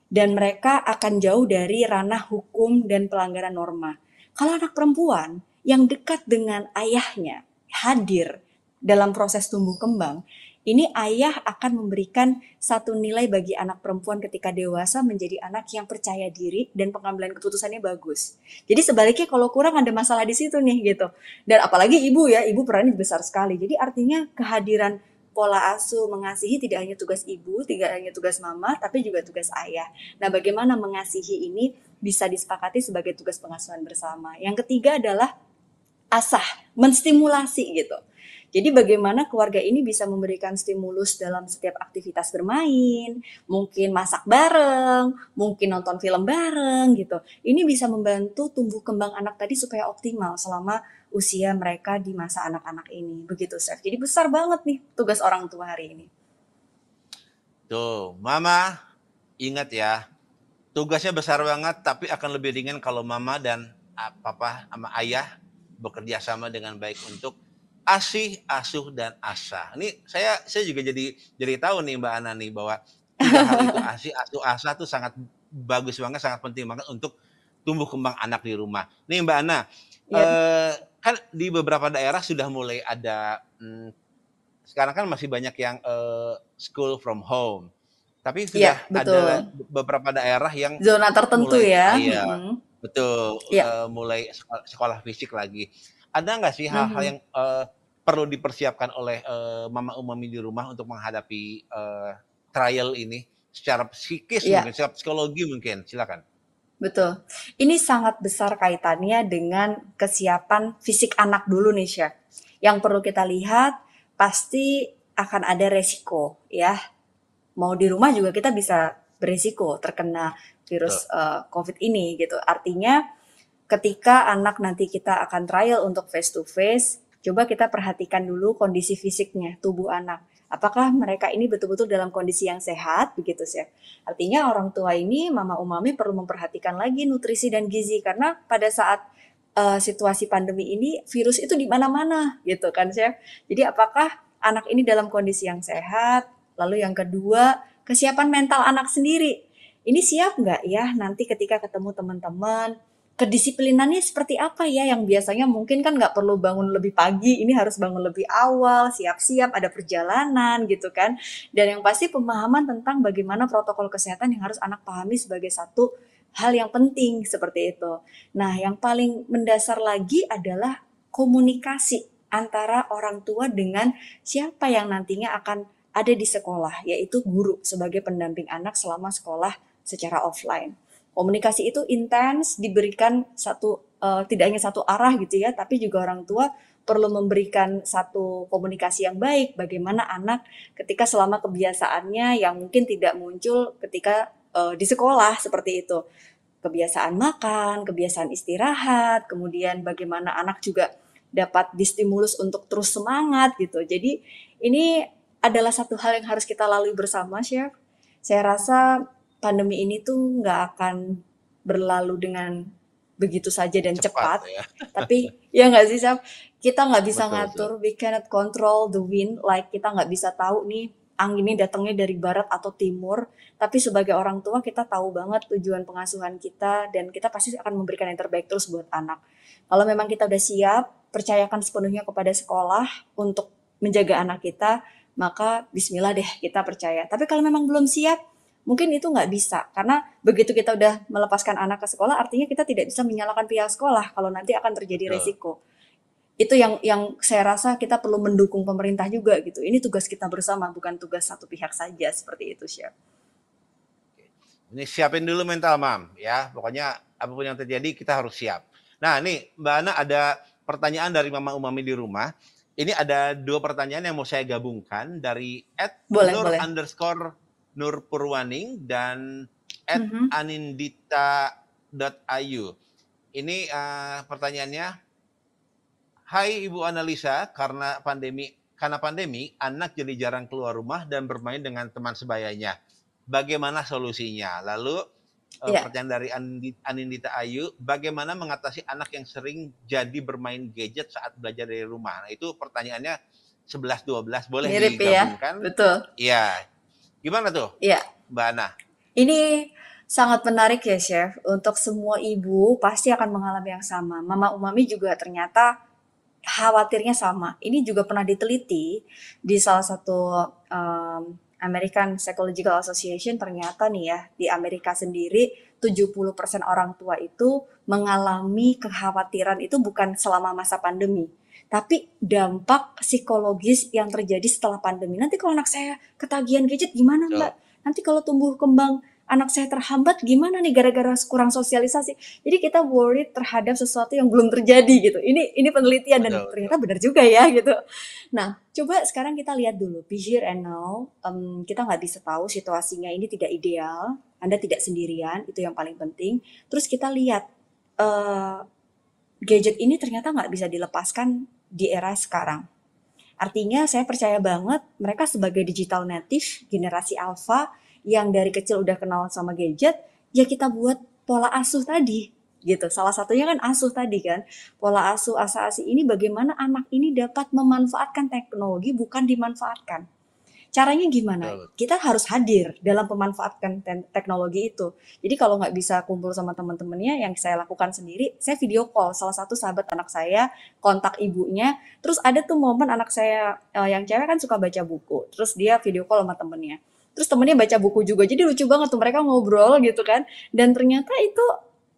Dan mereka akan jauh dari ranah hukum dan pelanggaran norma. Kalau anak perempuan yang dekat dengan ayahnya hadir dalam proses tumbuh kembang, ini ayah akan memberikan satu nilai bagi anak perempuan ketika dewasa menjadi anak yang percaya diri dan pengambilan keputusannya bagus. Jadi sebaliknya kalau kurang ada masalah di situ nih gitu. Dan apalagi ibu ya, ibu perannya besar sekali. Jadi artinya kehadiran pola asuh mengasihi tidak hanya tugas ibu, tidak hanya tugas mama, tapi juga tugas ayah. Nah, bagaimana mengasihi ini bisa disepakati sebagai tugas pengasuhan bersama. Yang ketiga adalah asah, menstimulasi gitu. Jadi bagaimana keluarga ini bisa memberikan stimulus dalam setiap aktivitas bermain, mungkin masak bareng, mungkin nonton film bareng gitu. Ini bisa membantu tumbuh kembang anak tadi supaya optimal selama usia mereka di masa anak-anak ini. Begitu, Chef. Jadi besar banget nih tugas orang tua hari ini. Tuh, mama ingat ya, tugasnya besar banget tapi akan lebih ringan kalau mama dan papa sama ayah bekerja sama dengan baik untuk asih, asuh dan asah. Ini saya juga jadi tahu nih Mbak Ana nih bahwa 3 hal itu asih, asuh, asah tuh sangat bagus banget, sangat penting banget untuk tumbuh kembang anak di rumah. Nih Mbak Ana, Ya, kan di beberapa daerah sudah mulai ada sekarang kan masih banyak yang school from home. Tapi Iya, sudah ada betul. beberapa daerah yang Zona tertentu mulai ya. iya, betul, Iya. mulai sekolah fisik lagi. Ada nggak sih hal-hal Mhm. yang, perlu dipersiapkan oleh, mama Umami di rumah untuk menghadapi, trial ini? Secara psikis Iya, mungkin, secara psikologi mungkin, silakan. betul. Ini sangat besar kaitannya dengan kesiapan fisik anak dulu nih, Chef. Yang perlu kita lihat pasti akan ada resiko ya. Mau di rumah juga kita bisa beresiko terkena Betul, virus COVID ini gitu. Artinya ketika anak nanti kita akan trial untuk face to face, coba kita perhatikan dulu kondisi fisiknya, tubuh anak. Apakah mereka ini betul-betul dalam kondisi yang sehat, begitu sih. Artinya orang tua ini, mama umami perlu memperhatikan lagi nutrisi dan gizi karena pada saat situasi pandemi ini virus itu di mana-mana gitu kan Chef. Jadi apakah anak ini dalam kondisi yang sehat? Lalu yang kedua, kesiapan mental anak sendiri. Ini siap nggak ya nanti ketika ketemu teman-teman, kedisiplinannya seperti apa ya yang biasanya mungkin kan nggak perlu bangun lebih pagi, ini harus bangun lebih awal, siap-siap, ada perjalanan gitu kan. Dan yang pasti pemahaman tentang bagaimana protokol kesehatan yang harus anak pahami sebagai satu hal yang penting seperti itu. Nah, yang paling mendasar lagi adalah komunikasi antara orang tua dengan siapa yang nantinya akan ada di sekolah, yaitu guru sebagai pendamping anak selama sekolah secara offline. Komunikasi itu intens, diberikan tidak hanya satu arah gitu ya, tapi juga orang tua perlu memberikan satu komunikasi yang baik bagaimana anak ketika selama kebiasaannya yang mungkin tidak muncul ketika di sekolah seperti itu. Kebiasaan makan, kebiasaan istirahat, kemudian bagaimana anak juga dapat distimulus untuk terus semangat gitu. Jadi ini adalah satu hal yang harus kita lalui bersama, Chef. Saya rasa pandemi ini tuh nggak akan berlalu dengan begitu saja dan cepat cepat. ya. Tapi ya nggak sih, Chef? Kita nggak bisa Betul betul. ngatur, we cannot control the wind, like kita nggak bisa tahu nih angin ini datangnya dari barat atau timur. Tapi sebagai orang tua kita tahu banget tujuan pengasuhan kita dan kita pasti akan memberikan yang terbaik terus buat anak. Kalau memang kita udah siap, percayakan sepenuhnya kepada sekolah untuk menjaga anak kita, maka bismillah deh kita percaya. Tapi kalau memang belum siap, mungkin itu nggak bisa. Karena begitu kita udah melepaskan anak ke sekolah, artinya kita tidak bisa menyalahkan pihak sekolah kalau nanti akan terjadi Betul. resiko. Itu yang saya rasa kita perlu mendukung pemerintah juga gitu. Ini tugas kita bersama, bukan tugas satu pihak saja seperti itu, Chef. Ini siapin dulu mental, Mam, ya. Pokoknya apapun yang terjadi kita harus siap. Nah, nih Mbak Ana ada pertanyaan dari Mama Umami di rumah. Ini ada 2 pertanyaan yang mau saya gabungkan dari Boleh, boleh. @nur_nurpurwaning dan Mhm. @anindita.ayu. Ini pertanyaannya, Hai Ibu Analisa, karena pandemi, anak jadi jarang keluar rumah dan bermain dengan teman sebayanya. Bagaimana solusinya? Lalu Iya. pertanyaan dari Anindita Ayu, bagaimana mengatasi anak yang sering jadi bermain gadget saat belajar dari rumah? Nah, itu pertanyaannya 11-12, boleh Mirip ya, digabungkan? betul. Iya. Gimana tuh, Iya. Mbak Ana? Ini sangat menarik ya, Chef. Untuk semua ibu pasti akan mengalami yang sama. Mama Umami juga ternyata khawatirnya sama. Ini juga pernah diteliti di salah satu American Psychological Association, ternyata nih ya, di Amerika sendiri 70% orang tua itu mengalami kekhawatiran itu bukan selama masa pandemi, tapi dampak psikologis yang terjadi setelah pandemi. Nanti kalau anak saya ketagihan gadget gimana, Betul. Mbak? Nanti kalau tumbuh kembang anak saya terhambat gimana nih gara-gara kurang sosialisasi. Jadi kita worried terhadap sesuatu yang belum terjadi gitu. Ini penelitian dan Betul, betul. ternyata benar juga ya gitu. Nah, coba sekarang kita lihat dulu, be here and now. Kita nggak bisa tahu situasinya ini tidak ideal. Anda tidak sendirian, itu yang paling penting. Terus kita lihat gadget ini ternyata nggak bisa dilepaskan di era sekarang. Artinya saya percaya banget mereka sebagai digital native, generasi alpha yang dari kecil udah kenal sama gadget, ya kita buat pola asuh tadi gitu. Salah satunya kan asuh tadi kan. Pola asuh asa-asi ini bagaimana anak ini dapat memanfaatkan teknologi bukan dimanfaatkan. Caranya gimana? Betul. Kita harus hadir dalam pemanfaatkan teknologi itu. Jadi kalau nggak bisa kumpul sama teman-temannya, yang saya lakukan sendiri, saya video call salah satu sahabat anak saya, kontak ibunya. Terus ada tuh momen anak saya yang cewek kan suka baca buku, terus dia video call sama temennya. terus temennya baca buku juga. Jadi lucu banget tuh mereka ngobrol gitu kan. Dan ternyata itu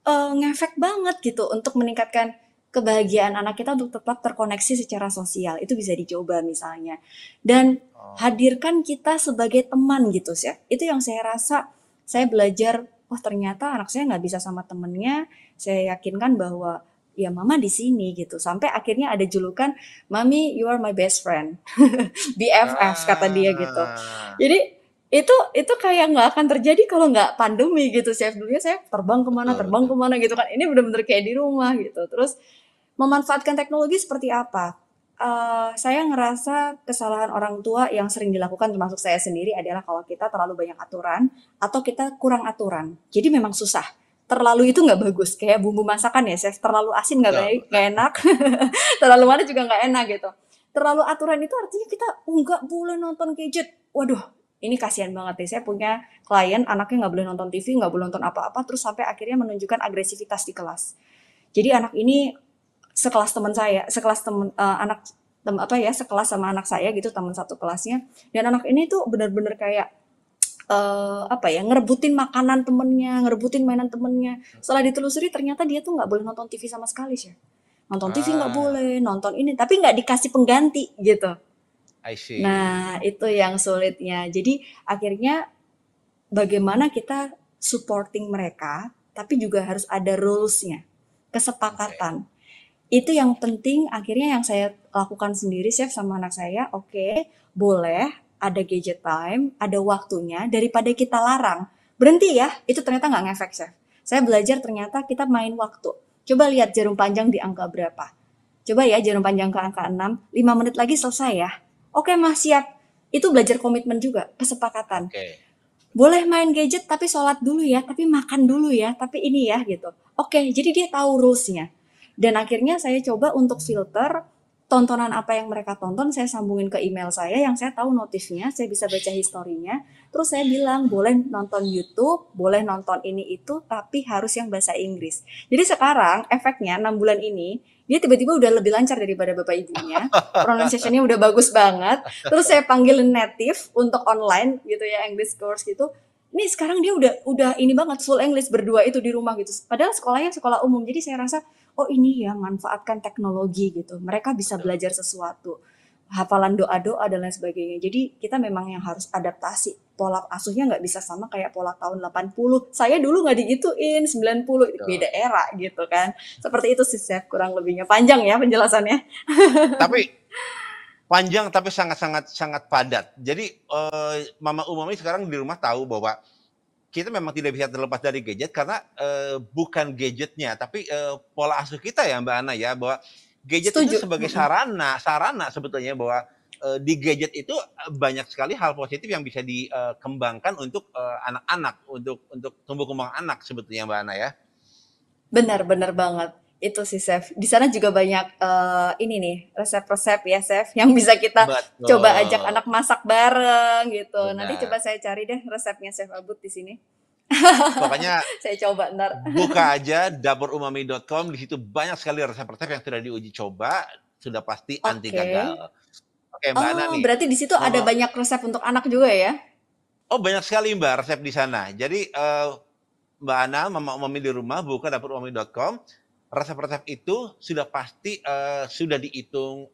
ngefek banget gitu untuk meningkatkan kebahagiaan anak kita untuk tetap terkoneksi secara sosial. Itu bisa dicoba misalnya. Dan Oh, hadirkan kita sebagai teman gitu sih. Itu yang saya rasa saya belajar, oh ternyata anak saya nggak bisa sama temennya. Saya yakinkan bahwa ya mama di sini gitu. Sampai akhirnya ada julukan, Mami, you are my best friend. BFF kata dia gitu. ah, Jadi itu kayak nggak akan terjadi kalau nggak pandemi gitu. Chef dulunya saya betul terbang betul. kemana gitu kan. Ini bener-bener kayak di rumah gitu. Terus memanfaatkan teknologi seperti apa? Saya ngerasa kesalahan orang tua yang sering dilakukan termasuk saya sendiri adalah kalau kita terlalu banyak aturan atau kita kurang aturan. Jadi memang susah. Terlalu itu nggak bagus. Kayak bumbu masakan ya, chef. Terlalu asin nggak Betul baik, betul. nggak enak. Terlalu manis juga nggak enak gitu. Terlalu aturan itu artinya kita nggak boleh nonton gadget. Waduh, ini kasihan banget nih. Saya punya klien anaknya nggak boleh nonton TV, nggak boleh nonton apa-apa, terus sampai akhirnya menunjukkan agresivitas di kelas. Jadi anak ini sekelas teman saya, sekelas teman anak apa ya, sekelas sama anak saya gitu, teman satu kelasnya. Dan anak ini tuh benar-benar kayak apa ya, ngerebutin makanan temennya, ngerebutin mainan temennya. Setelah ditelusuri ternyata dia tuh nggak boleh nonton TV sama sekali sih. Nonton TV nggak Ah, boleh, nonton ini, tapi nggak dikasih pengganti gitu. I Nah, see. itu yang sulitnya. Jadi akhirnya bagaimana kita supporting mereka, tapi juga harus ada rules-nya, Oke. kesepakatan. Itu yang penting akhirnya yang saya lakukan sendiri chef sama anak saya, oke, boleh ada gadget time, ada waktunya daripada kita larang. Berhenti ya, itu ternyata nggak ngefek chef. Saya belajar ternyata kita main waktu. Coba lihat jarum panjang di angka berapa. Coba ya jarum panjang ke angka 6, 5 menit lagi selesai ya. Oke mas, siap. Itu belajar komitmen juga, kesepakatan. Oke. Boleh main gadget tapi sholat dulu ya, tapi makan dulu ya, tapi ini ya gitu. Oke, jadi dia tahu rules-nya. Dan akhirnya saya coba untuk filter tontonan apa yang mereka tonton, saya sambungin ke email saya yang saya tahu notifnya, saya bisa baca historinya. Terus saya bilang, boleh nonton YouTube, boleh nonton ini itu, tapi harus yang bahasa Inggris. Jadi sekarang efeknya 6 bulan ini, dia tiba-tiba udah lebih lancar daripada bapak ibunya. Pronunciation-nya udah bagus banget. Terus saya panggilin native untuk online gitu ya, English course gitu. Ini sekarang dia udah ini banget full English berdua itu di rumah gitu. Padahal sekolahnya sekolah umum. Jadi saya rasa oh ini ya manfaatkan teknologi gitu. Mereka bisa Betul. belajar sesuatu. Hafalan doa-doa dan lain sebagainya. Jadi kita memang yang harus adaptasi. Pola asuhnya nggak bisa sama kayak pola tahun 80. Saya dulu nggak digituin, 90. Betul. Beda era gitu kan. Seperti itu sih Chef, kurang lebihnya. Panjang ya penjelasannya. Tapi panjang tapi sangat sangat sangat padat. Jadi Mama Umami sekarang di rumah tahu bahwa kita memang tidak bisa terlepas dari gadget karena bukan gadgetnya, tapi pola asuh kita ya Mbak Ana ya, bahwa gadget itu Setuju. sebagai Mm-mm. sarana sebetulnya bahwa di gadget itu banyak sekali hal positif yang bisa dikembangkan untuk anak-anak, untuk tumbuh kembang anak sebetulnya Mbak Ana ya. Benar-benar banget. Itu sih, Chef. Di sana juga banyak ini nih, resep-resep ya, Chef, yang bisa kita coba ajak Betul, anak masak bareng gitu. Nanti coba benar. saya cari deh resepnya Chef Abud di sini. Pokoknya Saya coba ntar. buka aja dapurumami.com, di situ banyak sekali resep-resep yang sudah diuji coba, sudah pasti anti Oke. gagal. Oke Mbak Ana Oh, nih, berarti di situ ada ngomong, banyak resep untuk anak juga ya? oh banyak sekali Mbak resep di sana. Jadi Mbak Ana, Mama Umami di rumah, buka dapurumami.com, resep-resep itu sudah pasti sudah dihitung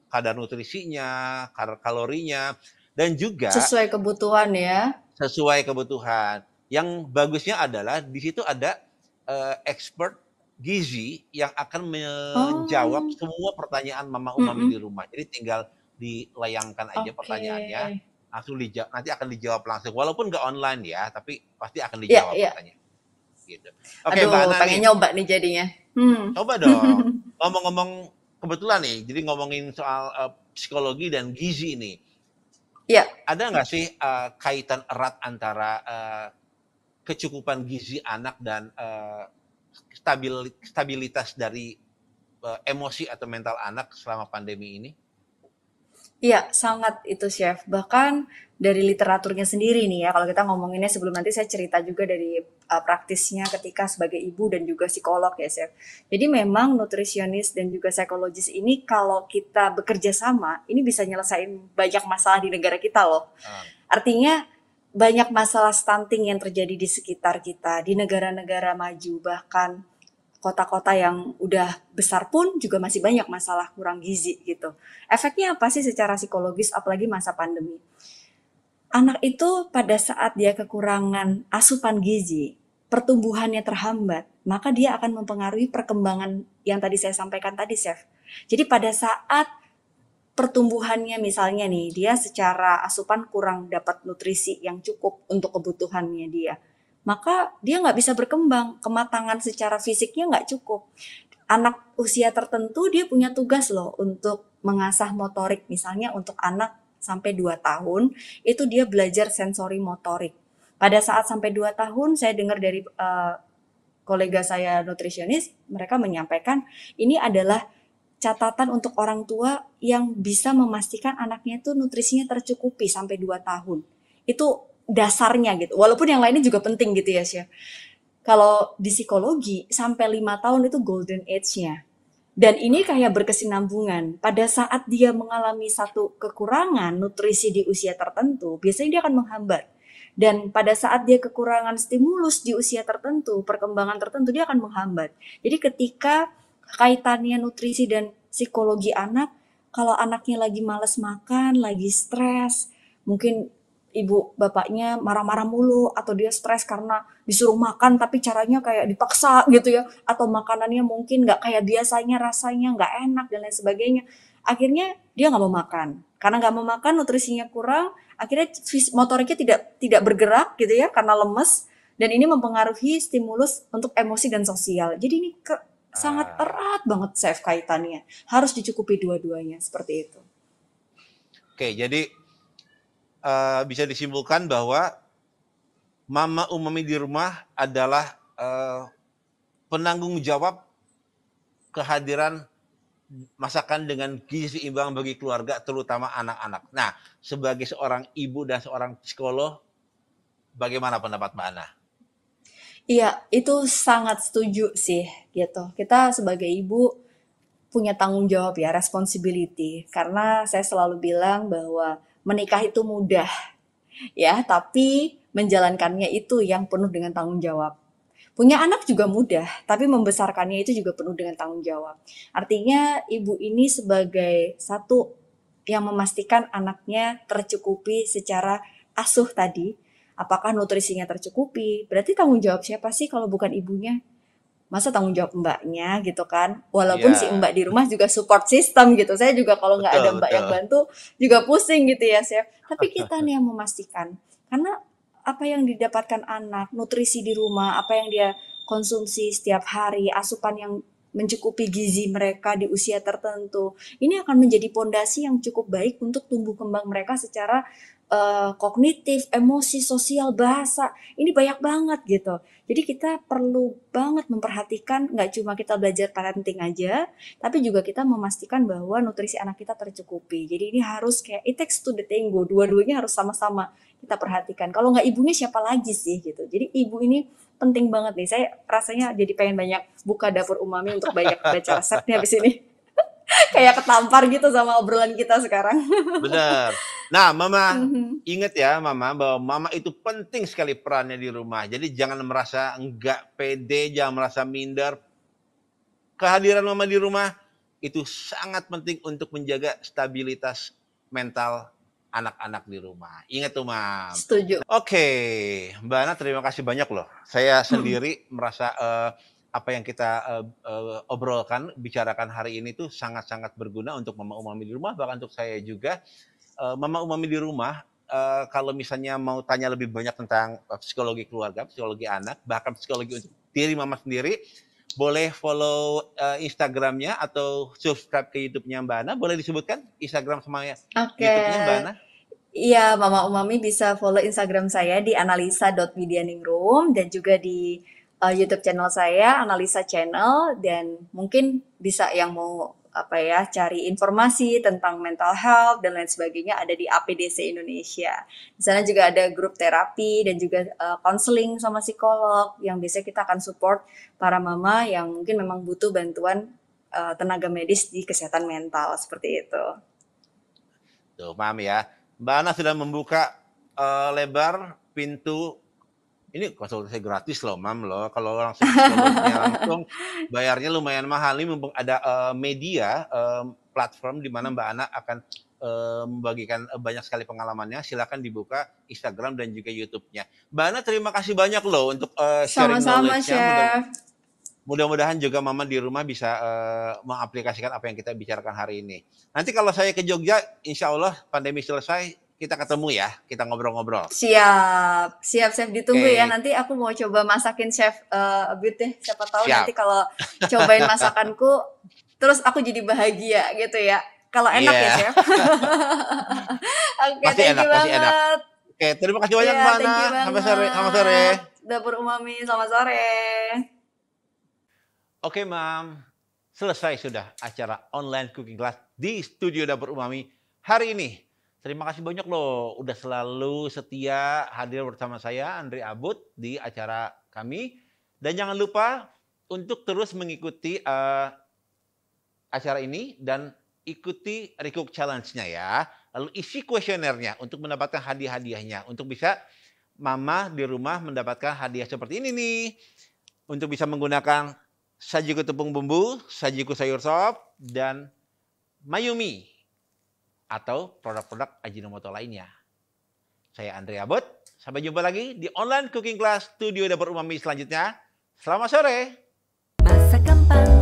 kadar nutrisinya, kadar kalorinya, dan juga Sesuai kebutuhan ya. sesuai kebutuhan. Yang bagusnya adalah di situ ada expert gizi yang akan menjawab Oh, semua pertanyaan Mama Umami di mm-mm. rumah. Jadi tinggal dilayangkan aja Oke. pertanyaannya, langsung dijawab, nanti akan dijawab langsung. Walaupun nggak online ya, tapi pasti akan Ya, dijawab ya. pertanyaan. Gitu. Oke Mbak Aduh, Ana pengen nih, nyoba nih jadinya. Hmm. coba dong. Ngomong-ngomong kebetulan nih, jadi ngomongin soal psikologi dan gizi ini. Ya, Ada nggak sih kaitan erat antara kecukupan gizi anak dan stabilitas dari emosi atau mental anak selama pandemi ini? iya, sangat itu Chef. Bahkan dari literaturnya sendiri nih ya, kalau kita ngomonginnya sebelum nanti saya cerita juga dari praktisnya ketika sebagai ibu dan juga psikolog ya Chef. Jadi memang nutrisionis dan juga psikologis ini kalau kita bekerja sama, ini bisa nyelesain banyak masalah di negara kita loh. Uh, Artinya banyak masalah stunting yang terjadi di sekitar kita, di negara-negara maju, bahkan kota-kota yang udah besar pun juga masih banyak masalah kurang gizi gitu. Efeknya apa sih secara psikologis, apalagi masa pandemi? Anak itu pada saat dia kekurangan asupan gizi, pertumbuhannya terhambat, maka dia akan mempengaruhi perkembangan yang tadi saya sampaikan tadi, Chef. Jadi pada saat pertumbuhannya misalnya nih, dia secara asupan kurang dapat nutrisi yang cukup untuk kebutuhannya dia, maka dia nggak bisa berkembang, kematangan secara fisiknya nggak cukup. Anak usia tertentu dia punya tugas loh untuk mengasah motorik, misalnya untuk anak sampai 2 tahun, itu dia belajar sensori motorik. Pada saat sampai 2 tahun, saya dengar dari kolega saya nutrisionis, mereka menyampaikan ini adalah catatan untuk orang tua yang bisa memastikan anaknya itu nutrisinya tercukupi sampai 2 tahun. Itu dasarnya gitu. Walaupun yang lainnya juga penting gitu ya, Chef. Kalau di psikologi, sampai 5 tahun itu golden age-nya. Dan ini kayak berkesinambungan. Pada saat dia mengalami satu kekurangan nutrisi di usia tertentu, biasanya dia akan menghambat. Dan pada saat dia kekurangan stimulus di usia tertentu, perkembangan tertentu, dia akan menghambat. Jadi ketika kaitannya nutrisi dan psikologi anak, kalau anaknya lagi malas makan, lagi stres, mungkin ibu bapaknya marah-marah mulu, atau dia stres karena disuruh makan tapi caranya kayak dipaksa gitu ya, atau makanannya mungkin nggak kayak biasanya, rasanya nggak enak dan lain sebagainya. Akhirnya dia nggak mau makan. Karena nggak mau makan, nutrisinya kurang, akhirnya motoriknya tidak bergerak gitu ya karena lemes, dan ini mempengaruhi stimulus untuk emosi dan sosial. Jadi ini sangat Ah, erat banget Chef kaitannya. Harus dicukupi dua-duanya seperti itu. oke, jadi bisa disimpulkan bahwa mama umami di rumah adalah penanggung jawab kehadiran masakan dengan gizi seimbang bagi keluarga, terutama anak-anak. Nah, sebagai seorang ibu dan seorang psikolog, bagaimana pendapat Mbak Ana? Iya, itu sangat setuju sih gitu. Kita sebagai ibu punya tanggung jawab ya, responsibility. Karena saya selalu bilang bahwa menikah itu mudah ya, tapi menjalankannya itu yang penuh dengan tanggung jawab. Punya anak juga mudah, tapi membesarkannya itu juga penuh dengan tanggung jawab. Artinya ibu ini sebagai satu yang memastikan anaknya tercukupi secara asuh tadi, apakah nutrisinya tercukupi, berarti tanggung jawab siapa sih kalau bukan ibunya? Masa tanggung jawab mbaknya gitu kan? Walaupun si Iya, mbak di rumah juga support system gitu. Saya juga kalau nggak ada betul, mbak yang betul. bantu juga pusing gitu ya, Chef. Tapi kita nih yang memastikan. Karena apa yang didapatkan anak, nutrisi di rumah, apa yang dia konsumsi setiap hari, asupan yang mencukupi gizi mereka di usia tertentu, ini akan menjadi pondasi yang cukup baik untuk tumbuh kembang mereka secara kognitif, emosi, sosial, bahasa. Ini banyak banget gitu. Jadi kita perlu banget memperhatikan nggak cuma kita belajar parenting aja, tapi juga kita memastikan bahwa nutrisi anak kita tercukupi. Jadi ini harus kayak it takes to the tango, dua-duanya harus sama-sama kita perhatikan. Kalau nggak ibunya siapa lagi sih gitu. Jadi ibu ini penting banget nih. Saya rasanya jadi pengen banyak buka dapur umami untuk banyak baca resepnya habis ini. Kayak ketampar gitu sama obrolan kita sekarang. Benar. Nah, Mama Mhm. ingat ya, Mama, bahwa Mama itu penting sekali perannya di rumah. Jadi jangan merasa enggak pede, jangan merasa minder. Kehadiran Mama di rumah itu sangat penting untuk menjaga stabilitas mental anak-anak di rumah. Ingat tuh, Mam. Setuju. Oke, Mbak Ana terima kasih banyak loh. Saya Mhm. sendiri merasa apa yang kita obrolkan, bicarakan hari ini tuh sangat-sangat berguna untuk Mama Umami di rumah, bahkan untuk saya juga. Mama Umami di rumah, kalau misalnya mau tanya lebih banyak tentang psikologi keluarga, psikologi anak, bahkan psikologi untuk diri Mama sendiri, boleh follow Instagramnya atau subscribe ke YouTube-nya Mbak Ana. Boleh disebutkan Instagram sama Oke. YouTube-nya Mbak Ana? Iya, Mama Umami bisa follow Instagram saya di analisa.widianingrum dan juga di YouTube channel saya, Analisa Channel, dan mungkin bisa yang mau apa ya, cari informasi tentang mental health dan lain sebagainya ada di APDC Indonesia. Di sana juga ada grup terapi dan juga konseling sama psikolog yang biasanya kita akan support para mama yang mungkin memang butuh bantuan tenaga medis di kesehatan mental seperti itu. Tuh, paham ya. Mbak Ana sudah membuka lebar pintu. Ini konsultasi gratis loh, Mam loh. Kalau langsung psikolognya langsung bayarnya lumayan mahal. Ini mumpung ada media platform di mana Mbak Ana akan membagikan banyak sekali pengalamannya. Silakan dibuka Instagram dan juga YouTube-nya. Mbak Ana, terima kasih banyak loh untuk sharing Sama-sama, knowledge-nya. Chef. Mudah-mudahan juga Mama di rumah bisa mengaplikasikan apa yang kita bicarakan hari ini. Nanti kalau saya ke Jogja, insya Allah pandemi selesai, kita ketemu ya, kita ngobrol-ngobrol. Siap, Chef, ditunggu ya. Oke, Nanti aku mau coba masakin Chef Abid deh. Siapa tahu siap. nanti kalau cobain masakanku, terus aku jadi bahagia gitu ya. Kalau enak ya, Iya, Chef. Oke, pasti thank enak, you pasti enak. banget. Oke, terima kasih banyak Iya, Mbak thank Ana. you Sampai sore, selamat sore. banget. Dapur Umami, selamat sore. Oke, Mam. Selesai sudah acara online cooking class di Studio Dapur Umami hari ini. Terima kasih banyak loh udah selalu setia hadir bersama saya Andre Abud di acara kami. Dan jangan lupa untuk terus mengikuti acara ini dan ikuti Recook Challenge-nya ya. Lalu isi kuesionernya untuk mendapatkan hadiah-hadiahnya. Untuk bisa Mama di rumah mendapatkan hadiah seperti ini nih. Untuk bisa menggunakan sajiku tepung bumbu, sajiku sayur sop, dan Mayumi atau produk-produk Ajinomoto lainnya. Saya Andre Abot, sampai jumpa lagi di online cooking class Studio Dapur Umami selanjutnya. Selamat sore. Masakan pagi